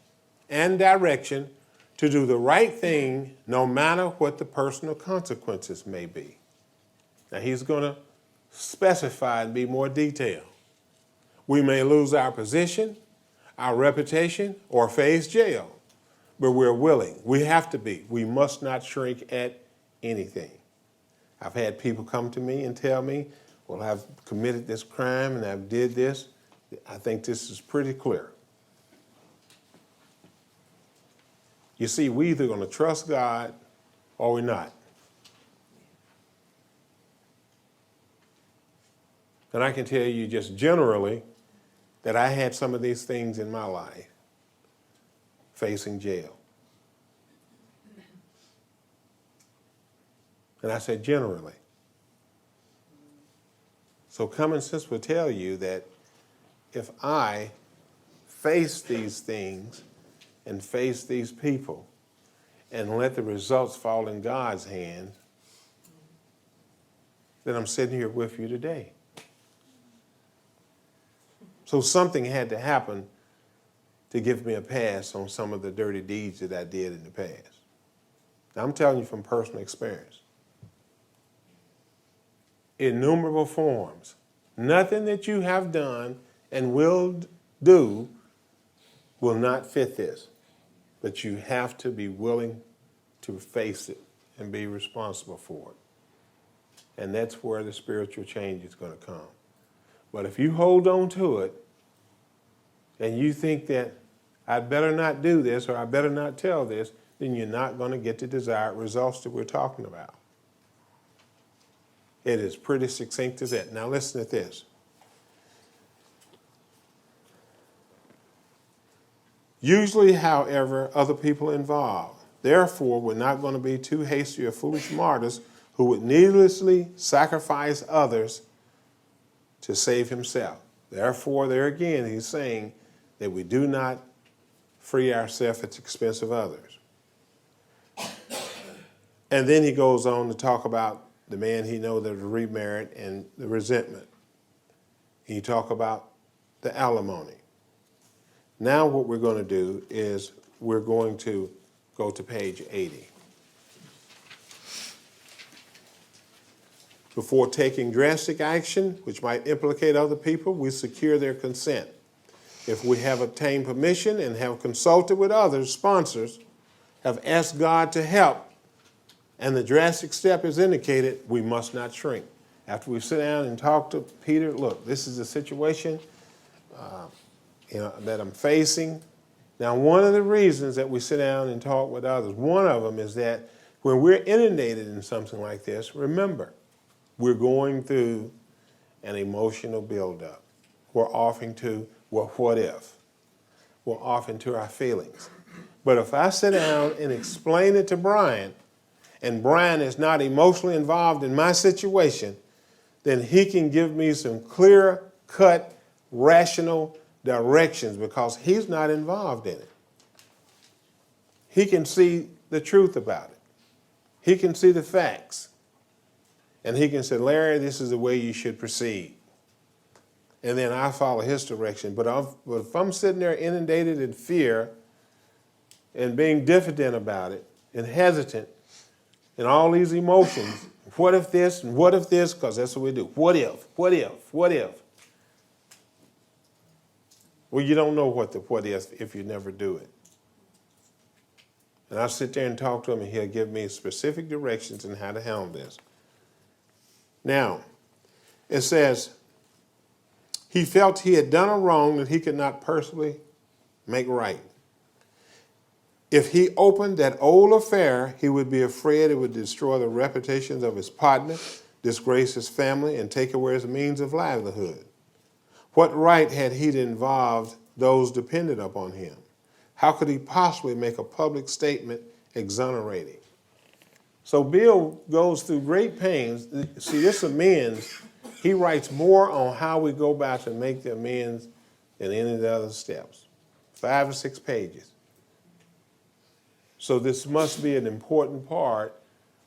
and direction to do the right thing no matter what the personal consequences may be. Now he's going to specify and be more detailed. We may lose our position, our reputation, or face jail, but we're willing. We have to be. We must not shrink at anything. I've had people come to me and tell me, well, I've committed this crime and I've did this. I think this is pretty clear. You see, we're either going to trust God or we're not. And I can tell you just generally that I had some of these things in my life facing jail. And I said generally. So common sense will tell you that if I face these things and face these people and let the results fall in God's hands, then I'm sitting here with you today. So something had to happen to give me a pass on some of the dirty deeds that I did in the past. Now, I'm telling you from personal experience. Innumerable forms. Nothing that you have done and will do will not fit this. But you have to be willing to face it and be responsible for it. And that's where the spiritual change is going to come. But if you hold on to it and you think that I'd better not do this or I better not tell this, then you're not going to get the desired results that we're talking about. It is pretty succinct as that. Now listen to this. Usually, however, other people involved. Therefore, we're not going to be too hasty or foolish martyrs who would needlessly sacrifice others to save himself. Therefore, there again, he's saying that we do not free ourselves at the expense of others. And then he goes on to talk about the man he knows that was remarried and the resentment. He talk about the alimony. Now what we're going to do is we're going to go to page 80. Before taking drastic action, which might implicate other people, we secure their consent. If we have obtained permission and have consulted with others, sponsors, have asked God to help, and the drastic step is indicated, we must not shrink. After we sit down and talk to Peter, look, this is a situation that I'm facing. Now, one of the reasons that we sit down and talk with others, one of them is that when we're inundated in something like this, remember, we're going through an emotional buildup. We're offering to, well, what if? We're offering to our feelings. But if I sit down and explain it to Brian, and Brian is not emotionally involved in my situation, then he can give me some clear-cut, rational directions because he's not involved in it. He can see the truth about it. He can see the facts. And he can say, Larry, this is the way you should proceed. And then I follow his direction. But if I'm sitting there inundated in fear and being diffident about it and hesitant and all these emotions, what if this and what if this, because that's what we do. What if, what if, what if? Well, you don't know what is if you never do it. And I'll sit there and talk to him, and he'll give me specific directions on how to handle this. Now, it says, he felt he had done a wrong that he could not personally make right. If he opened that old affair, he would be afraid it would destroy the reputations of his partner, disgrace his family, and take away his means of livelihood. What right had he to involve those dependent upon him? How could he possibly make a public statement exonerating? So Bill goes through great pains. See, this amends, he writes more on how we go about to make the amends than any of the other steps. 5 or 6 pages. So this must be an important part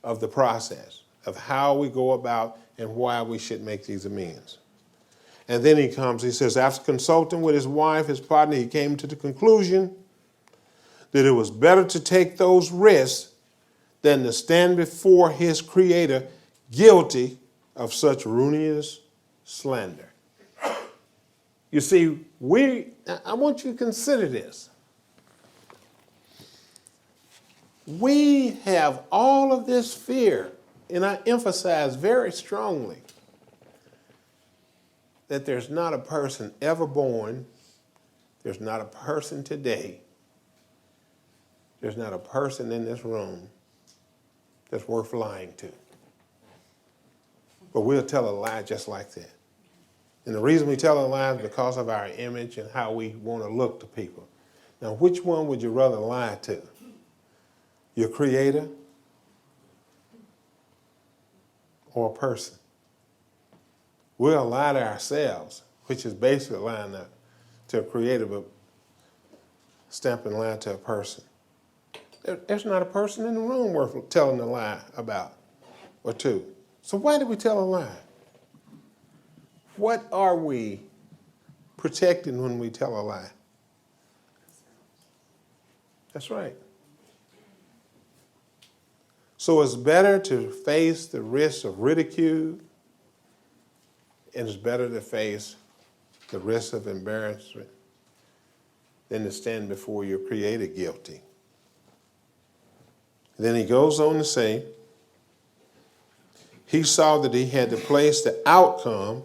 of the process of how we go about and why we should make these amends. And then he says, after consulting with his wife, his partner, he came to the conclusion that it was better to take those risks than to stand before his Creator guilty of such ruinous slander. You see, I want you to consider this. We have all of this fear, and I emphasize very strongly that there's not a person ever born, there's not a person today, there's not a person in this room that's worth lying to. But we'll tell a lie just like that. And the reason we tell a lie is because of our image and how we want to look to people. Now, which one would you rather lie to? Your Creator or a person? We'll lie to ourselves, which is basically lying to a Creator, but stamping lie to a person. There's not a person in the room worth telling a lie about or to. So why do we tell a lie? What are we protecting when we tell a lie? That's right. So it's better to face the risk of ridicule, and it's better to face the risk of embarrassment than to stand before your Creator guilty. Then he goes on to say, he saw that he had to place the outcome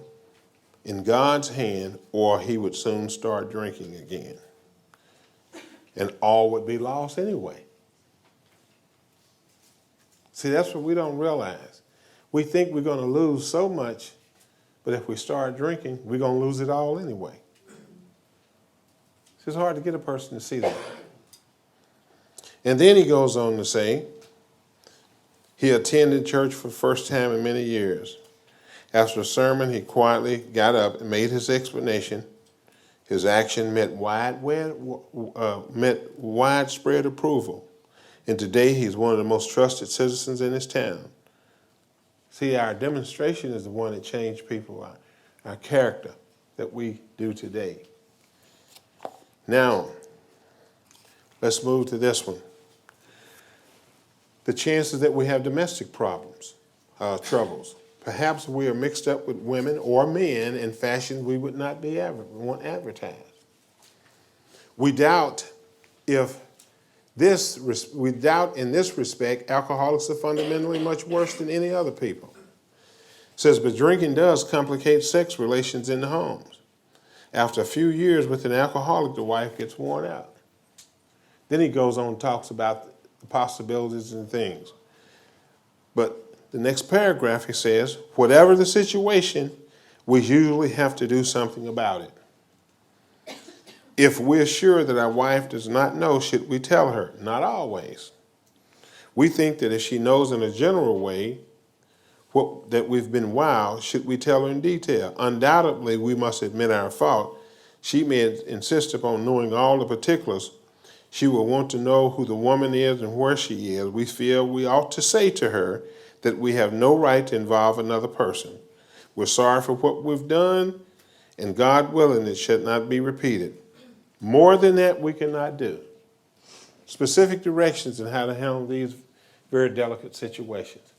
in God's hand, or he would soon start drinking again. And all would be lost anyway. See, that's what we don't realize. We think we're going to lose so much, but if we start drinking, we're going to lose it all anyway. It's hard to get a person to see that. And then he goes on to say, he attended church for the first time in many years. After a sermon, he quietly got up and made his explanation. His action met widespread approval. And today, he's one of the most trusted citizens in his town. See, our demonstration is the one that changed people, our character that we do today. Now, let's move to this one. The chances that we have domestic problems, troubles. Perhaps we are mixed up with women or men in fashions we would not want advertised. We doubt in this respect, alcoholics are fundamentally much worse than any other people. It says, but drinking does complicate sex relations in the homes. After a few years with an alcoholic, the wife gets worn out. Then he goes on and talks about the possibilities and things. But the next paragraph, he says, whatever the situation, we usually have to do something about it. If we're sure that our wife does not know, should we tell her? Not always. We think that if she knows in a general way that we've been wild, should we tell her in detail? Undoubtedly, we must admit our fault. She may insist upon knowing all the particulars. She will want to know who the woman is and where she is. We feel we ought to say to her that we have no right to involve another person. We're sorry for what we've done, and God willing, it should not be repeated. More than that, we cannot do. Specific directions on how to handle these very delicate situations.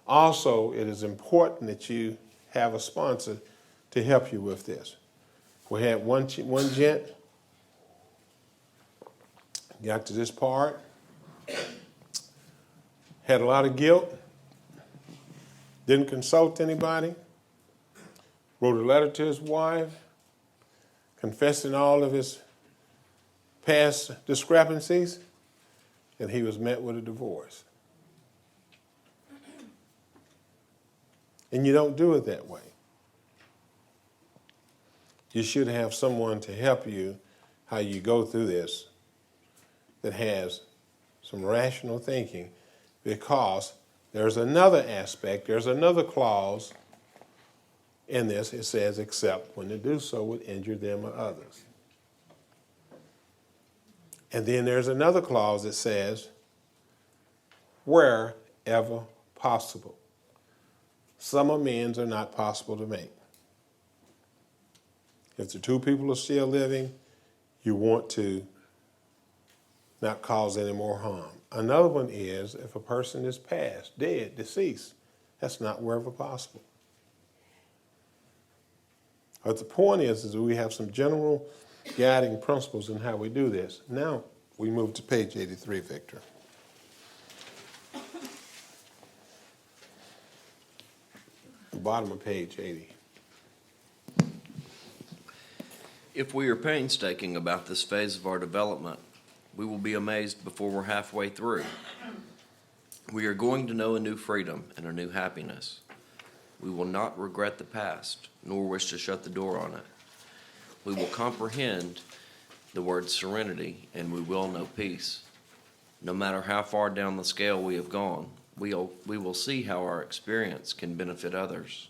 Also, it is important that you have a sponsor to help you with this. We had one gent, got to this part, had a lot of guilt, didn't consult anybody, wrote a letter to his wife, confessing all of his past discrepancies, and he was met with a divorce. And you don't do it that way. You should have someone to help you how you go through this that has some rational thinking, because there's another aspect, there's another clause in this. It says, except when to do so would injure them or others. And then there's another clause that says, wherever possible. Some amends are not possible to make. If the two people are still living, you want to not cause any more harm. Another one is if a person is passed, dead, deceased, that's not wherever possible. But the point is that we have some general guiding principles in how we do this. Now we move to page 83, Victor. The bottom of page 80. If we are painstaking about this phase of our development, we will be amazed before we're halfway through. We are going to know a new freedom and a new happiness. We will not regret the past, nor wish to shut the door on it. We will comprehend the word serenity, and we will know peace. No matter how far down the scale we have gone, we will see how our experience can benefit others.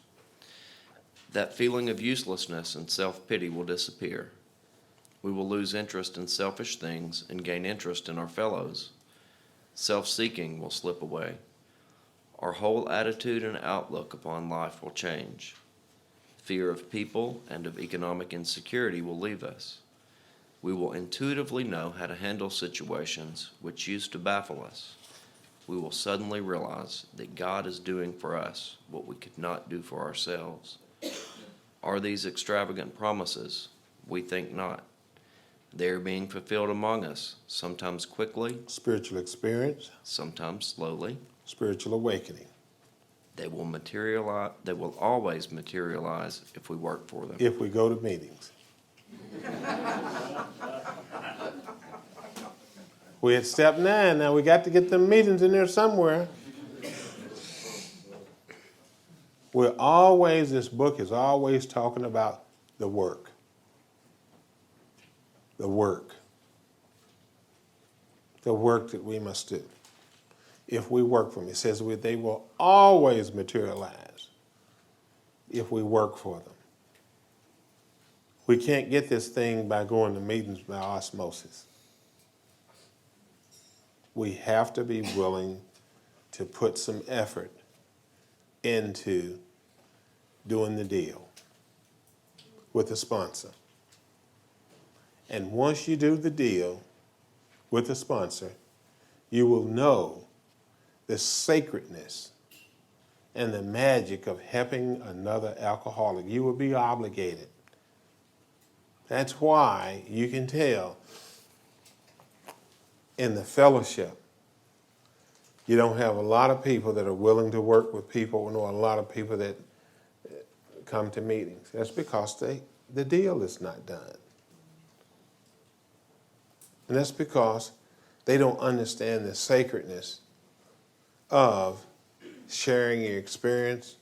That feeling of uselessness and self-pity will disappear. We will lose interest in selfish things and gain interest in our fellows. Self-seeking will slip away. Our whole attitude and outlook upon life will change. Fear of people and of economic insecurity will leave us. We will intuitively know how to handle situations which used to baffle us. We will suddenly realize that God is doing for us what we could not do for ourselves. Are these extravagant promises? We think not. They are being fulfilled among us, sometimes quickly, Spiritual experience, sometimes slowly. spiritual awakening, They will materialize. They will always materialize if we work for them. if we go to meetings. We're at step 9 now. We got to get them meetings in there somewhere. This book is always talking about the work. the work that we must do. If we work for them, it says they will always materialize if we work for them. We can't get this thing by going to meetings by osmosis. We have to be willing to put some effort into doing the deal with the sponsor. And once you do the deal with the sponsor, you will know the sacredness and the magic of helping another alcoholic. You will be obligated. That's why you can tell in the fellowship, you don't have a lot of people that are willing to work with people, nor a lot of people that come to meetings. That's because the deal is not done. And that's because they don't understand the sacredness of sharing your experience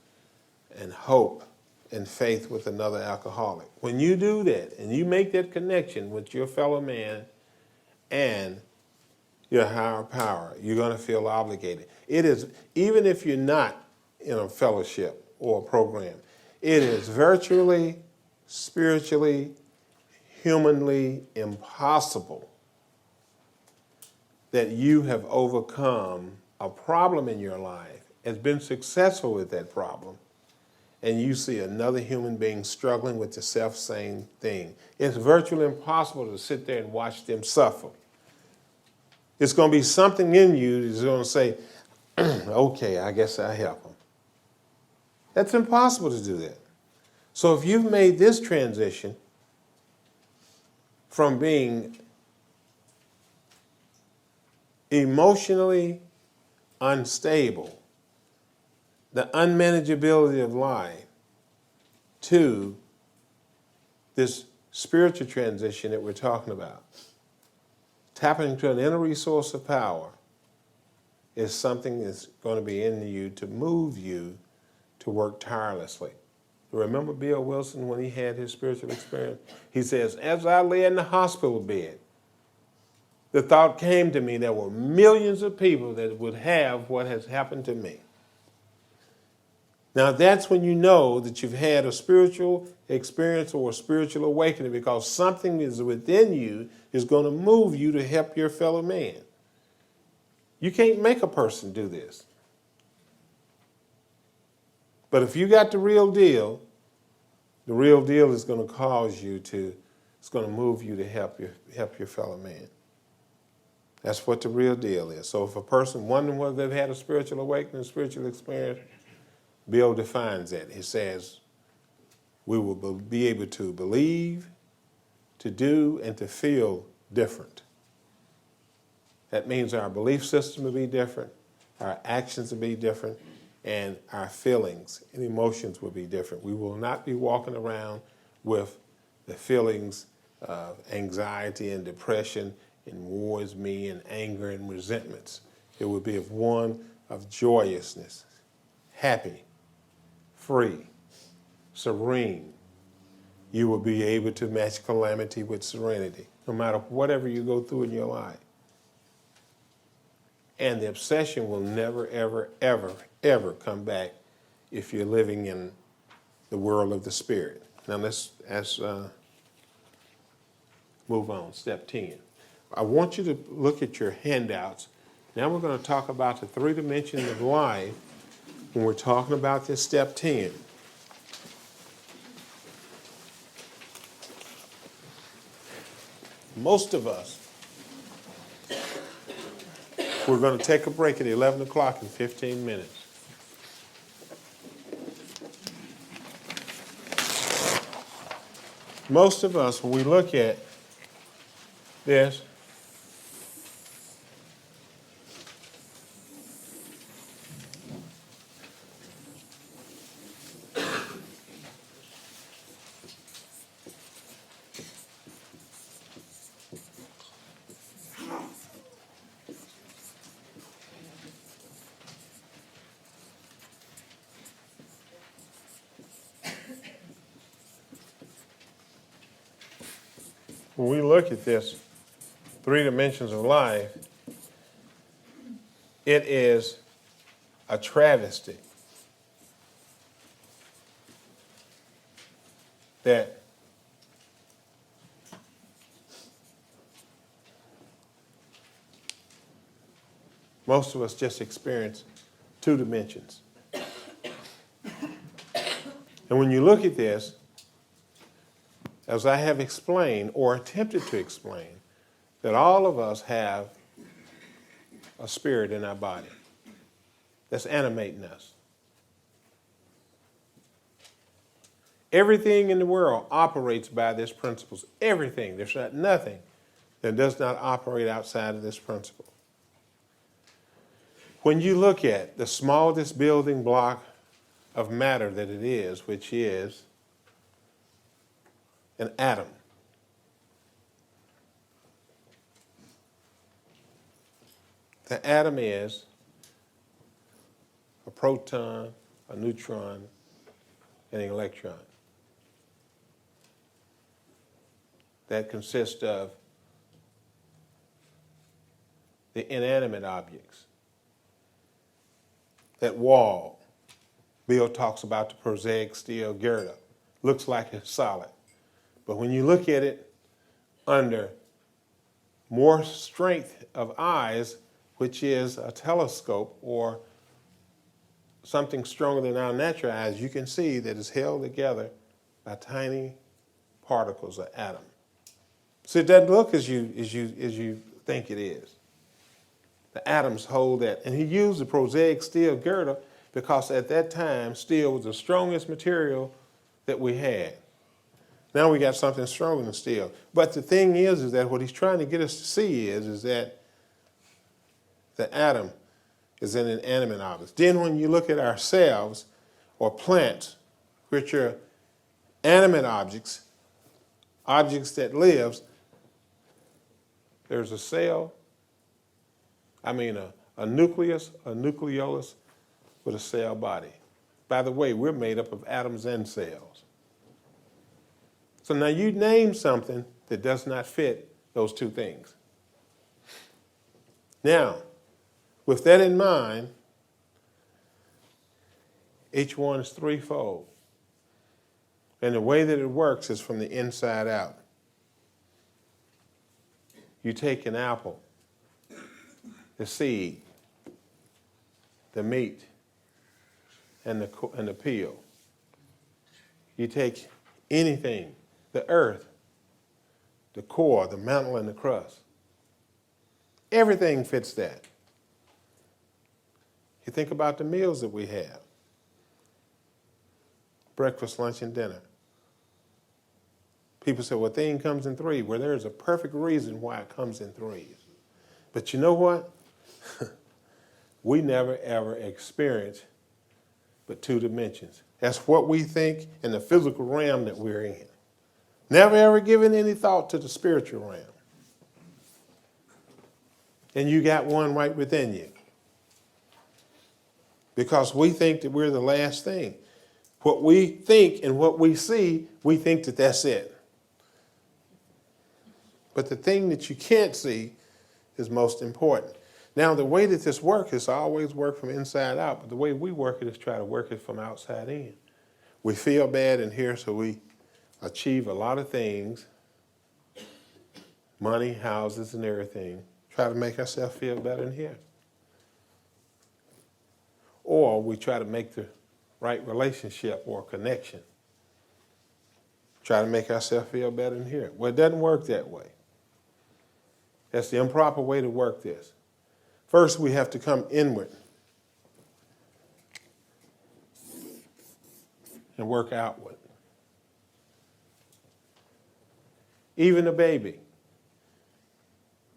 and hope and faith with another alcoholic. When you do that and you make that connection with your fellow man and your higher power, you're going to feel obligated. It is, even if you're not in a fellowship or a program, it is virtually, spiritually, humanly impossible that you have overcome a problem in your life, has been successful with that problem, and you see another human being struggling with the self-same thing. It's virtually impossible to sit there and watch them suffer. It's going to be something in you that's going to say, okay, I guess I'll help them. That's impossible to do that. So if you've made this transition from being emotionally unstable, the unmanageability of life, to this spiritual transition that we're talking about, tapping into an inner resource of power is something that's going to be in you to move you to work tirelessly. Remember Bill Wilson when he had his spiritual experience? He says, as I lay in the hospital bed, the thought came to me there were millions of people that would have what has happened to me. Now that's when you know that you've had a spiritual experience or a spiritual awakening, because something is within you is going to move you to help your fellow man. You can't make a person do this. But if you got the real deal is going to cause you to, it's going to move you to help your fellow man. That's what the real deal is. So if a person wondering whether they've had a spiritual awakening, spiritual experience, Bill defines that. He says, we will be able to believe, to do, and to feel different. That means our belief system will be different, our actions will be different, and our feelings and emotions will be different. We will not be walking around with the feelings of anxiety and depression and woe is me and anger and resentments. It will be of one of joyousness, happy, free, serene. You will be able to match calamity with serenity, no matter whatever you go through in your life. And the obsession will never, ever, ever, ever come back if you're living in the world of the spirit. Now let's move on, step 10. I want you to look at your handouts. Now we're going to talk about the 3 dimensions of life when we're talking about this step 10. Most of us, we're going to take a break at 11 o'clock in 15 minutes. Most of us, when we look at this, when we look at this 3 dimensions of life, it is a travesty that most of us just experience 2 dimensions. And when you look at this, as I have explained or attempted to explain, that all of us have a spirit in our body that's animating us. Everything in the world operates by this principle. Everything. There's nothing that does not operate outside of this principle. When you look at the smallest building block of matter that it is, which is an atom, the atom is a proton, a neutron, and an electron. That consists of the inanimate objects. That wall, Bill talks about the prosaic steel girder, looks like it's solid. But when you look at it under more strength of eyes, which is a telescope or something stronger than our natural eyes, you can see that it's held together by tiny particles of atom. So it doesn't look as you think it is. The atoms hold that. And he used the prosaic steel girder because at that time, steel was the strongest material that we had. Now we got something stronger than steel. But the thing is that what he's trying to get us to see is that the atom is an inanimate object. Then when you look at ourselves or plants, which are animate objects, objects that live, there's a cell, a nucleus, a nucleolus with a cell body. By the way, we're made up of atoms and cells. So now you name something that does not fit those 2 things. Now, with that in mind, each one is threefold. And the way that it works is from the inside out. You take an apple, the seed, the meat, and the peel. You take anything, the earth, the core, the mantle, and the crust. Everything fits that. You think about the meals that we have. Breakfast, lunch, and dinner. People say, well, a thing comes in 3. Well, there's a perfect reason why it comes in 3s. But you know what? We never, ever experience but 2 dimensions. That's what we think in the physical realm that we're in. Never, ever given any thought to the spiritual realm. And you got one right within you. Because we think that we're the last thing. What we think and what we see, we think that that's it. But the thing that you can't see is most important. Now, the way that this works is always work from inside out, but the way we work it is try to work it from outside in. We feel bad in here, so we achieve a lot of things, money, houses, and everything. Try to make ourselves feel better in here. Or we try to make the right relationship or connection. Try to make ourselves feel better in here. Well, it doesn't work that way. That's the improper way to work this. First, we have to come inward and work outward. Even a baby.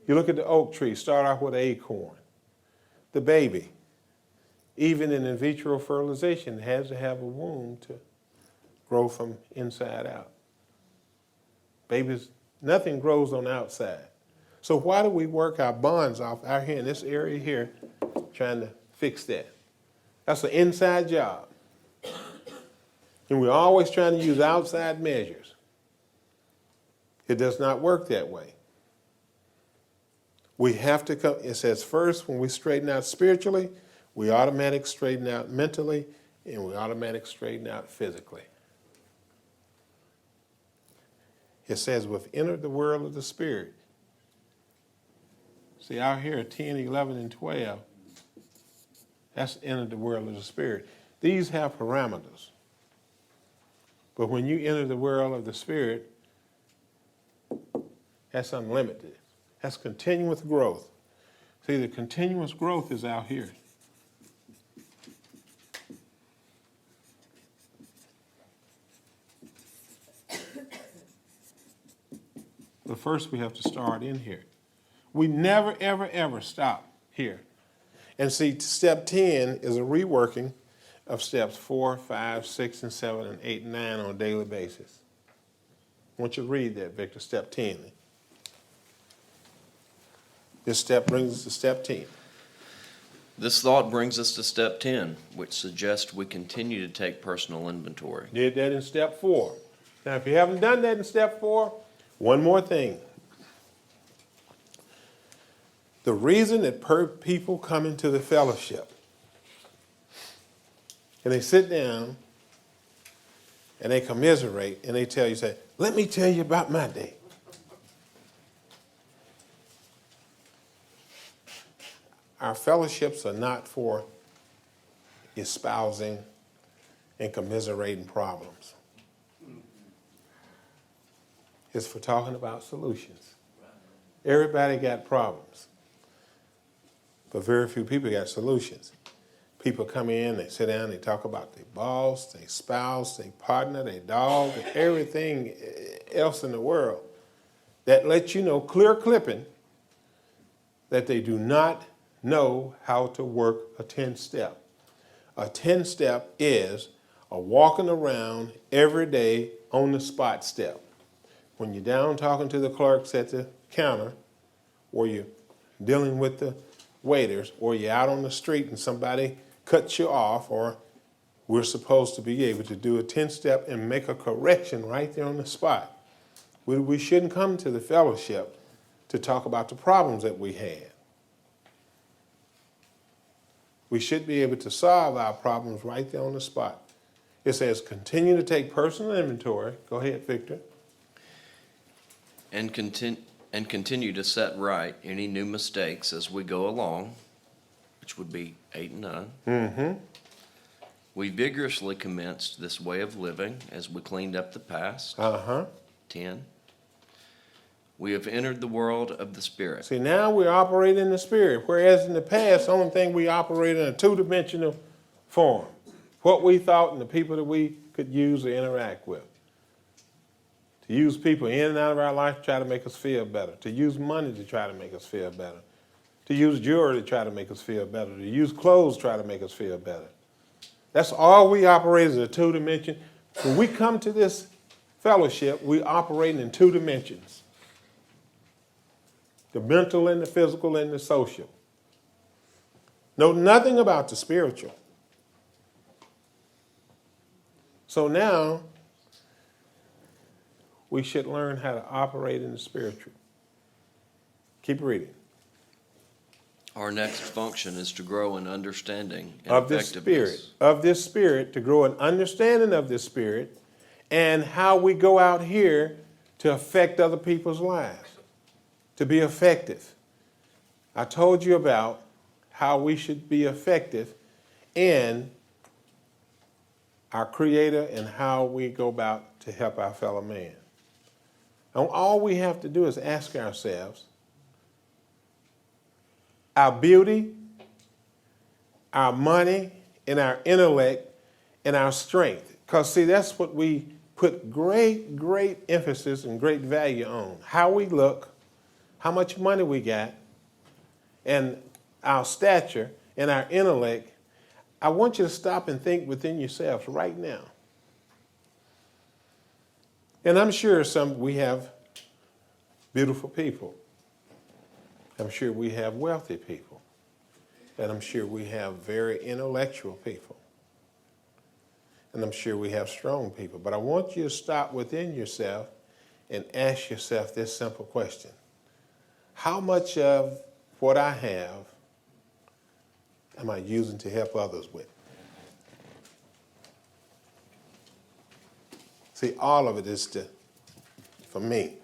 You look at the oak tree, start off with an acorn. The baby, even in vitro fertilization, has to have a womb to grow from inside out. Babies, nothing grows on the outside. So why do we work our bonds off out here in this area here, trying to fix that? That's an inside job. And we're always trying to use outside measures. It does not work that way. We have to come, it says first, when we straighten out spiritually, we automatically straighten out mentally, and we automatically straighten out physically. It says we've entered the world of the Spirit. See, out here, 10, 11, and 12, that's entered the world of the Spirit. These have parameters. But when you enter the world of the Spirit, that's unlimited. That's continuous growth. See, the continuous growth is out here. But first we have to start in here. We never, ever, ever stop here. And see, step 10 is a reworking of steps 4, 5, 6, and 7, and 8, and 9 on a daily basis. I want you to read that, Victor, step 10. This step brings us to step 10. This thought brings us to step 10, which suggests we continue to take personal inventory. Did that in step 4. Now, if you haven't done that in step 4, one more thing. The reason that people come into the fellowship and they sit down and they commiserate and they tell you, say, let me tell you about my day. Our fellowships are not for espousing and commiserating problems. It's for talking about solutions. Everybody got problems, but very few people got solutions. People come in, they sit down, they talk about their boss, their spouse, their partner, their dog, everything else in the world. That lets you know, clear clipping, that they do not know how to work a 10-step. A 10-step is a walking around every day on the spot step. When you're down talking to the clerks at the counter, or you're dealing with the waiters, or you're out on the street and somebody cuts you off, or we're supposed to be able to do a 10-step and make a correction right there on the spot. We shouldn't come to the fellowship to talk about the problems that we had. We should be able to solve our problems right there on the spot. It says continue to take personal inventory. Go ahead, Victor. And continue to set right any new mistakes as we go along, which would be 8 and 9. Mm-hmm. We vigorously commenced this way of living as we cleaned up the past. 10. We have entered the world of the Spirit. See, now we operate in the Spirit, whereas in the past, the only thing we operated in a two-dimensional form. What we thought and the people that we could use or interact with. To use people in and out of our life to try to make us feel better. To use money to try to make us feel better. To use jewelry to try to make us feel better. To use clothes to try to make us feel better. That's all we operate as a two-dimension. When we come to this fellowship, we operate in 2 dimensions. The mental and the physical and the social. Know nothing about the spiritual. So now, we should learn how to operate in the spiritual. Keep reading. Our next function is to grow in understanding and Of this effectiveness. Spirit. Of this Spirit, to grow in understanding of this Spirit and how we go out here to affect other people's lives. To be effective. I told you about how we should be effective in our Creator and how we go about to help our fellow man. And all we have to do is ask ourselves, our beauty, our money, and our intellect, and our strength. Because see, that's what we put great, great emphasis and great value on. How we look, how much money we got, and our stature and our intellect. I want you to stop and think within yourselves right now. And I'm sure we have beautiful people. I'm sure we have wealthy people. And I'm sure we have very intellectual people. And I'm sure we have strong people. But I want you to stop within yourself and ask yourself this simple question. How much of what I have am I using to help others with? See, all of it is for me.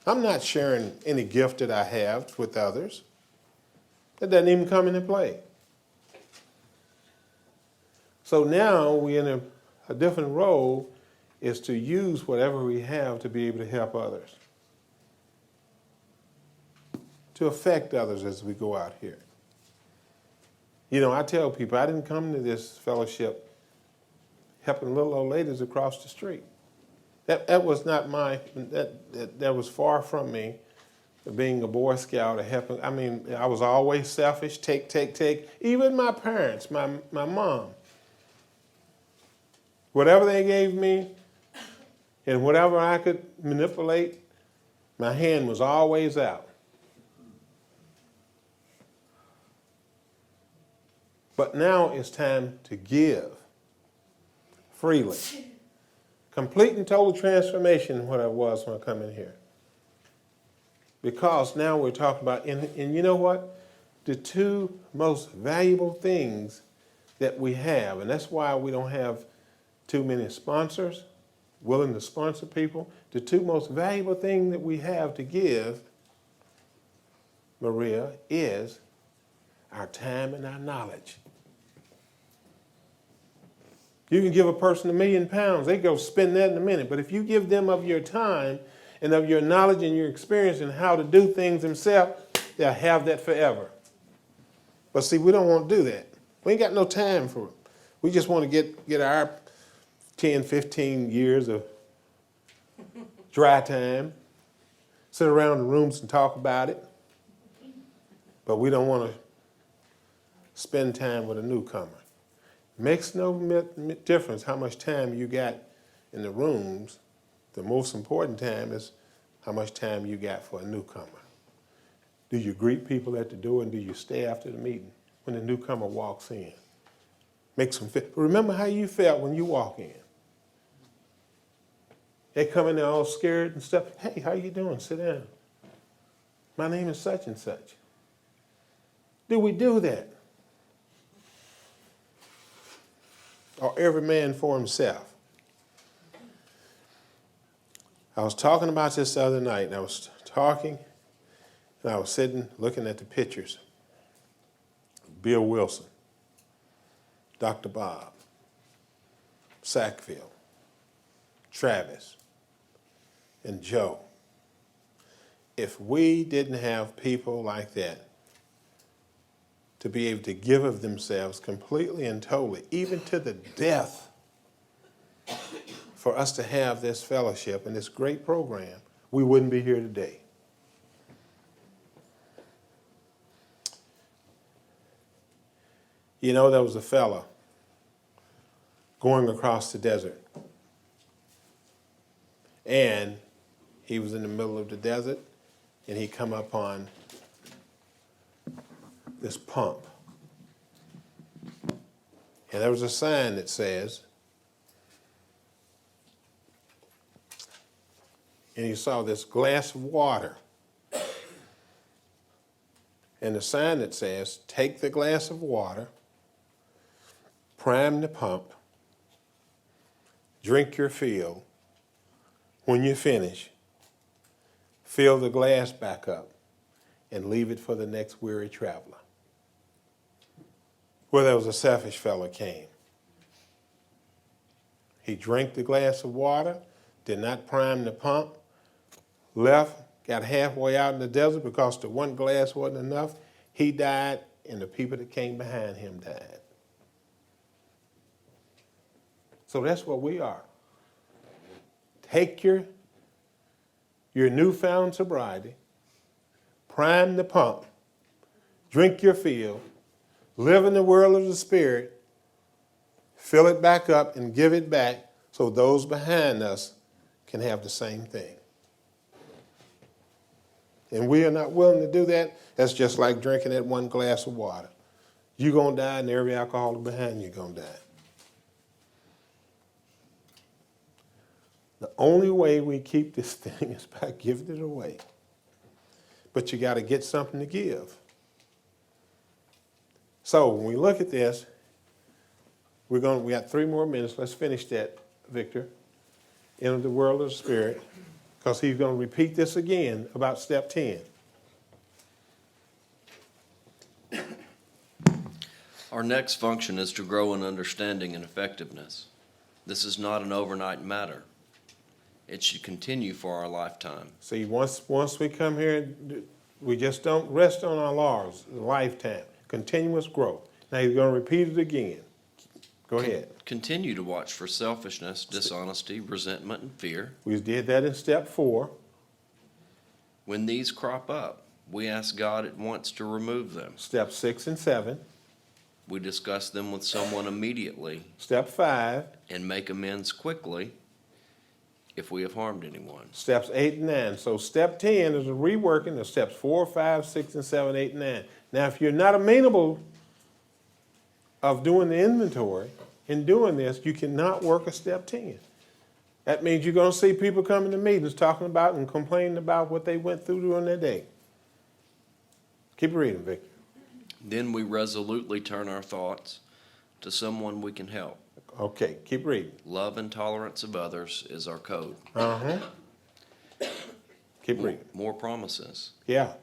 I'm not sharing any gift that I have with others. That doesn't even come into play. So now we're in a different role, is to use whatever we have to be able to help others, to affect others as we go out here. You know, I tell people I didn't come to this fellowship helping little old ladies across the street. That was not that was far from me, being a Boy Scout or helping. I mean, I was always selfish, take. Even my parents, my mom, whatever they gave me and whatever I could manipulate, my hand was always out. But now it's time to give freely. Complete and total transformation in what I was when I come in here. Because now we're talking about, and you know what? The two most valuable things that we have, and that's why we don't have too many sponsors willing to sponsor people. The two most valuable things that we have to give, Maria, is our time and our knowledge. You can give a person £1 million, they go spend that in a minute. But if you give them of your time and of your knowledge and your experience and how to do things themselves, they'll have that forever. But see, we don't want to do that. We ain't got no time for it. We just want to get our 10, 15 years of dry time, sit around the rooms and talk about it. But we don't want to spend time with a newcomer. Makes no difference how much time you got in the rooms. The most important time is how much time you got for a newcomer. Do you greet people at the door and do you stay after the meeting when the newcomer walks in? Makes them feel. Remember how you felt when you walk in. They come in there all scared and stuff. Hey, how you doing? Sit down. My name is such and such. Do we do that? Or every man for himself? I was talking about this the other night, and I was talking, and I was sitting looking at the pictures. Bill Wilson, Dr. Bob, Sackville, Travis, and Joe. If we didn't have people like that to be able to give of themselves completely and totally, even to the death, for us to have this fellowship and this great program, we wouldn't be here today. You know, there was a fella going across the desert, and he was in the middle of the desert, and he come upon this pump. And there was a sign that says, and he saw this glass of water. And the sign that says, take the glass of water, prime the pump, drink your fill. When you finish, fill the glass back up and leave it for the next weary traveler. Well, there was a selfish fellow came. He drank the glass of water, did not prime the pump, left, got halfway out in the desert because the one glass wasn't enough. He died, and the people that came behind him died. So that's what we are. Take your newfound sobriety, prime the pump, drink your fill, live in the world of the Spirit, fill it back up and give it back so those behind us can have the same thing. And we are not willing to do that. That's just like drinking that one glass of water. You're going to die, and every alcoholic behind you is going to die. The only way we keep this thing is by giving it away. But you got to get something to give. So when we look at this, we got 3 more minutes. Let's finish that, Victor. Enter the world of the Spirit, because he's going to repeat this again about step 10. Our next function is to grow in understanding and effectiveness. This is not an overnight matter. It should continue for our lifetime. See, once we come here, we just don't rest on our laurels. A lifetime, continuous growth. Now he's going to repeat it again. Go ahead. Continue to watch for selfishness, dishonesty, resentment, and fear. We did that in step 4. When these crop up, we ask God at once to remove them. Step 6 and 7. We discuss them with someone immediately Step 5. and make amends quickly if we have harmed anyone. Steps 8 and 9. So step 10 is a reworking of steps 4, 5, 6, and 7, 8, and 9. Now, if you're not amenable of doing the inventory and doing this, you cannot work a step 10. That means you're going to see people coming to meetings talking about and complaining about what they went through during their day. Keep reading, Victor. Then we resolutely turn our thoughts to someone we can help. Okay, keep reading. Love and tolerance of others is our code. Keep reading. More promises. Yeah.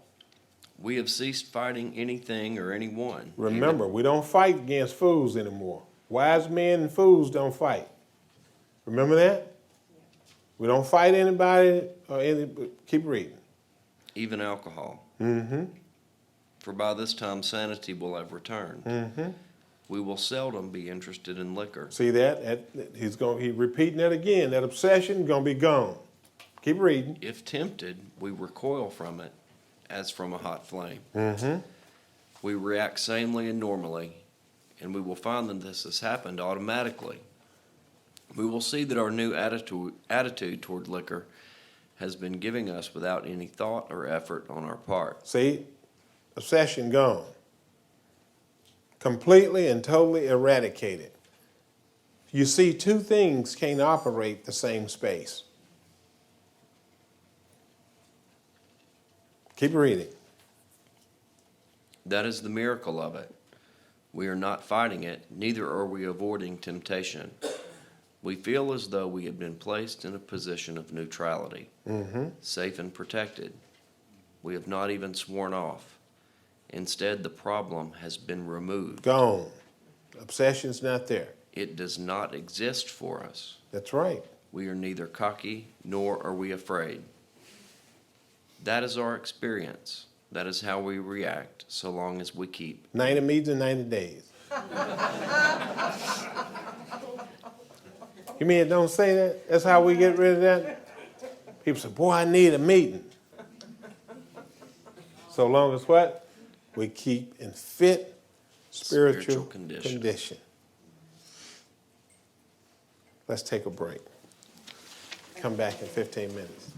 We have ceased fighting anything or anyone. Remember, we don't fight against fools anymore. Wise men and fools don't fight. Remember that? We don't fight anybody or any. Keep reading. Even alcohol. Mm-hmm. For by this time sanity will have returned. Mm-hmm. We will seldom be interested in liquor. See that? He's repeating that again. That obsession gonna be gone. Keep reading. If tempted, we recoil from it as from a hot flame. Mm-hmm. We react sanely and normally, and we will find that this has happened automatically. We will see that our new attitude toward liquor has been giving us without any thought or effort on our part. See, obsession gone. Completely and totally eradicated. You see, 2 things can't operate the same space. Keep reading. That is the miracle of it. We are not fighting it, neither are we avoiding temptation. We feel as though we had been placed in a position of neutrality, safe and protected. We have not even sworn off. Instead, the problem has been removed. Gone. Obsession's not there. It does not exist for us. That's right. We are neither cocky nor are we afraid. That is our experience. That is how we react, so long as we keep. 90 meetings in 90 days. You mean it don't say that? That's how we get rid of that? People say, boy, I need a meeting. So long as what? We keep in fit spiritual condition. Let's take a break. Come back in 15 minutes.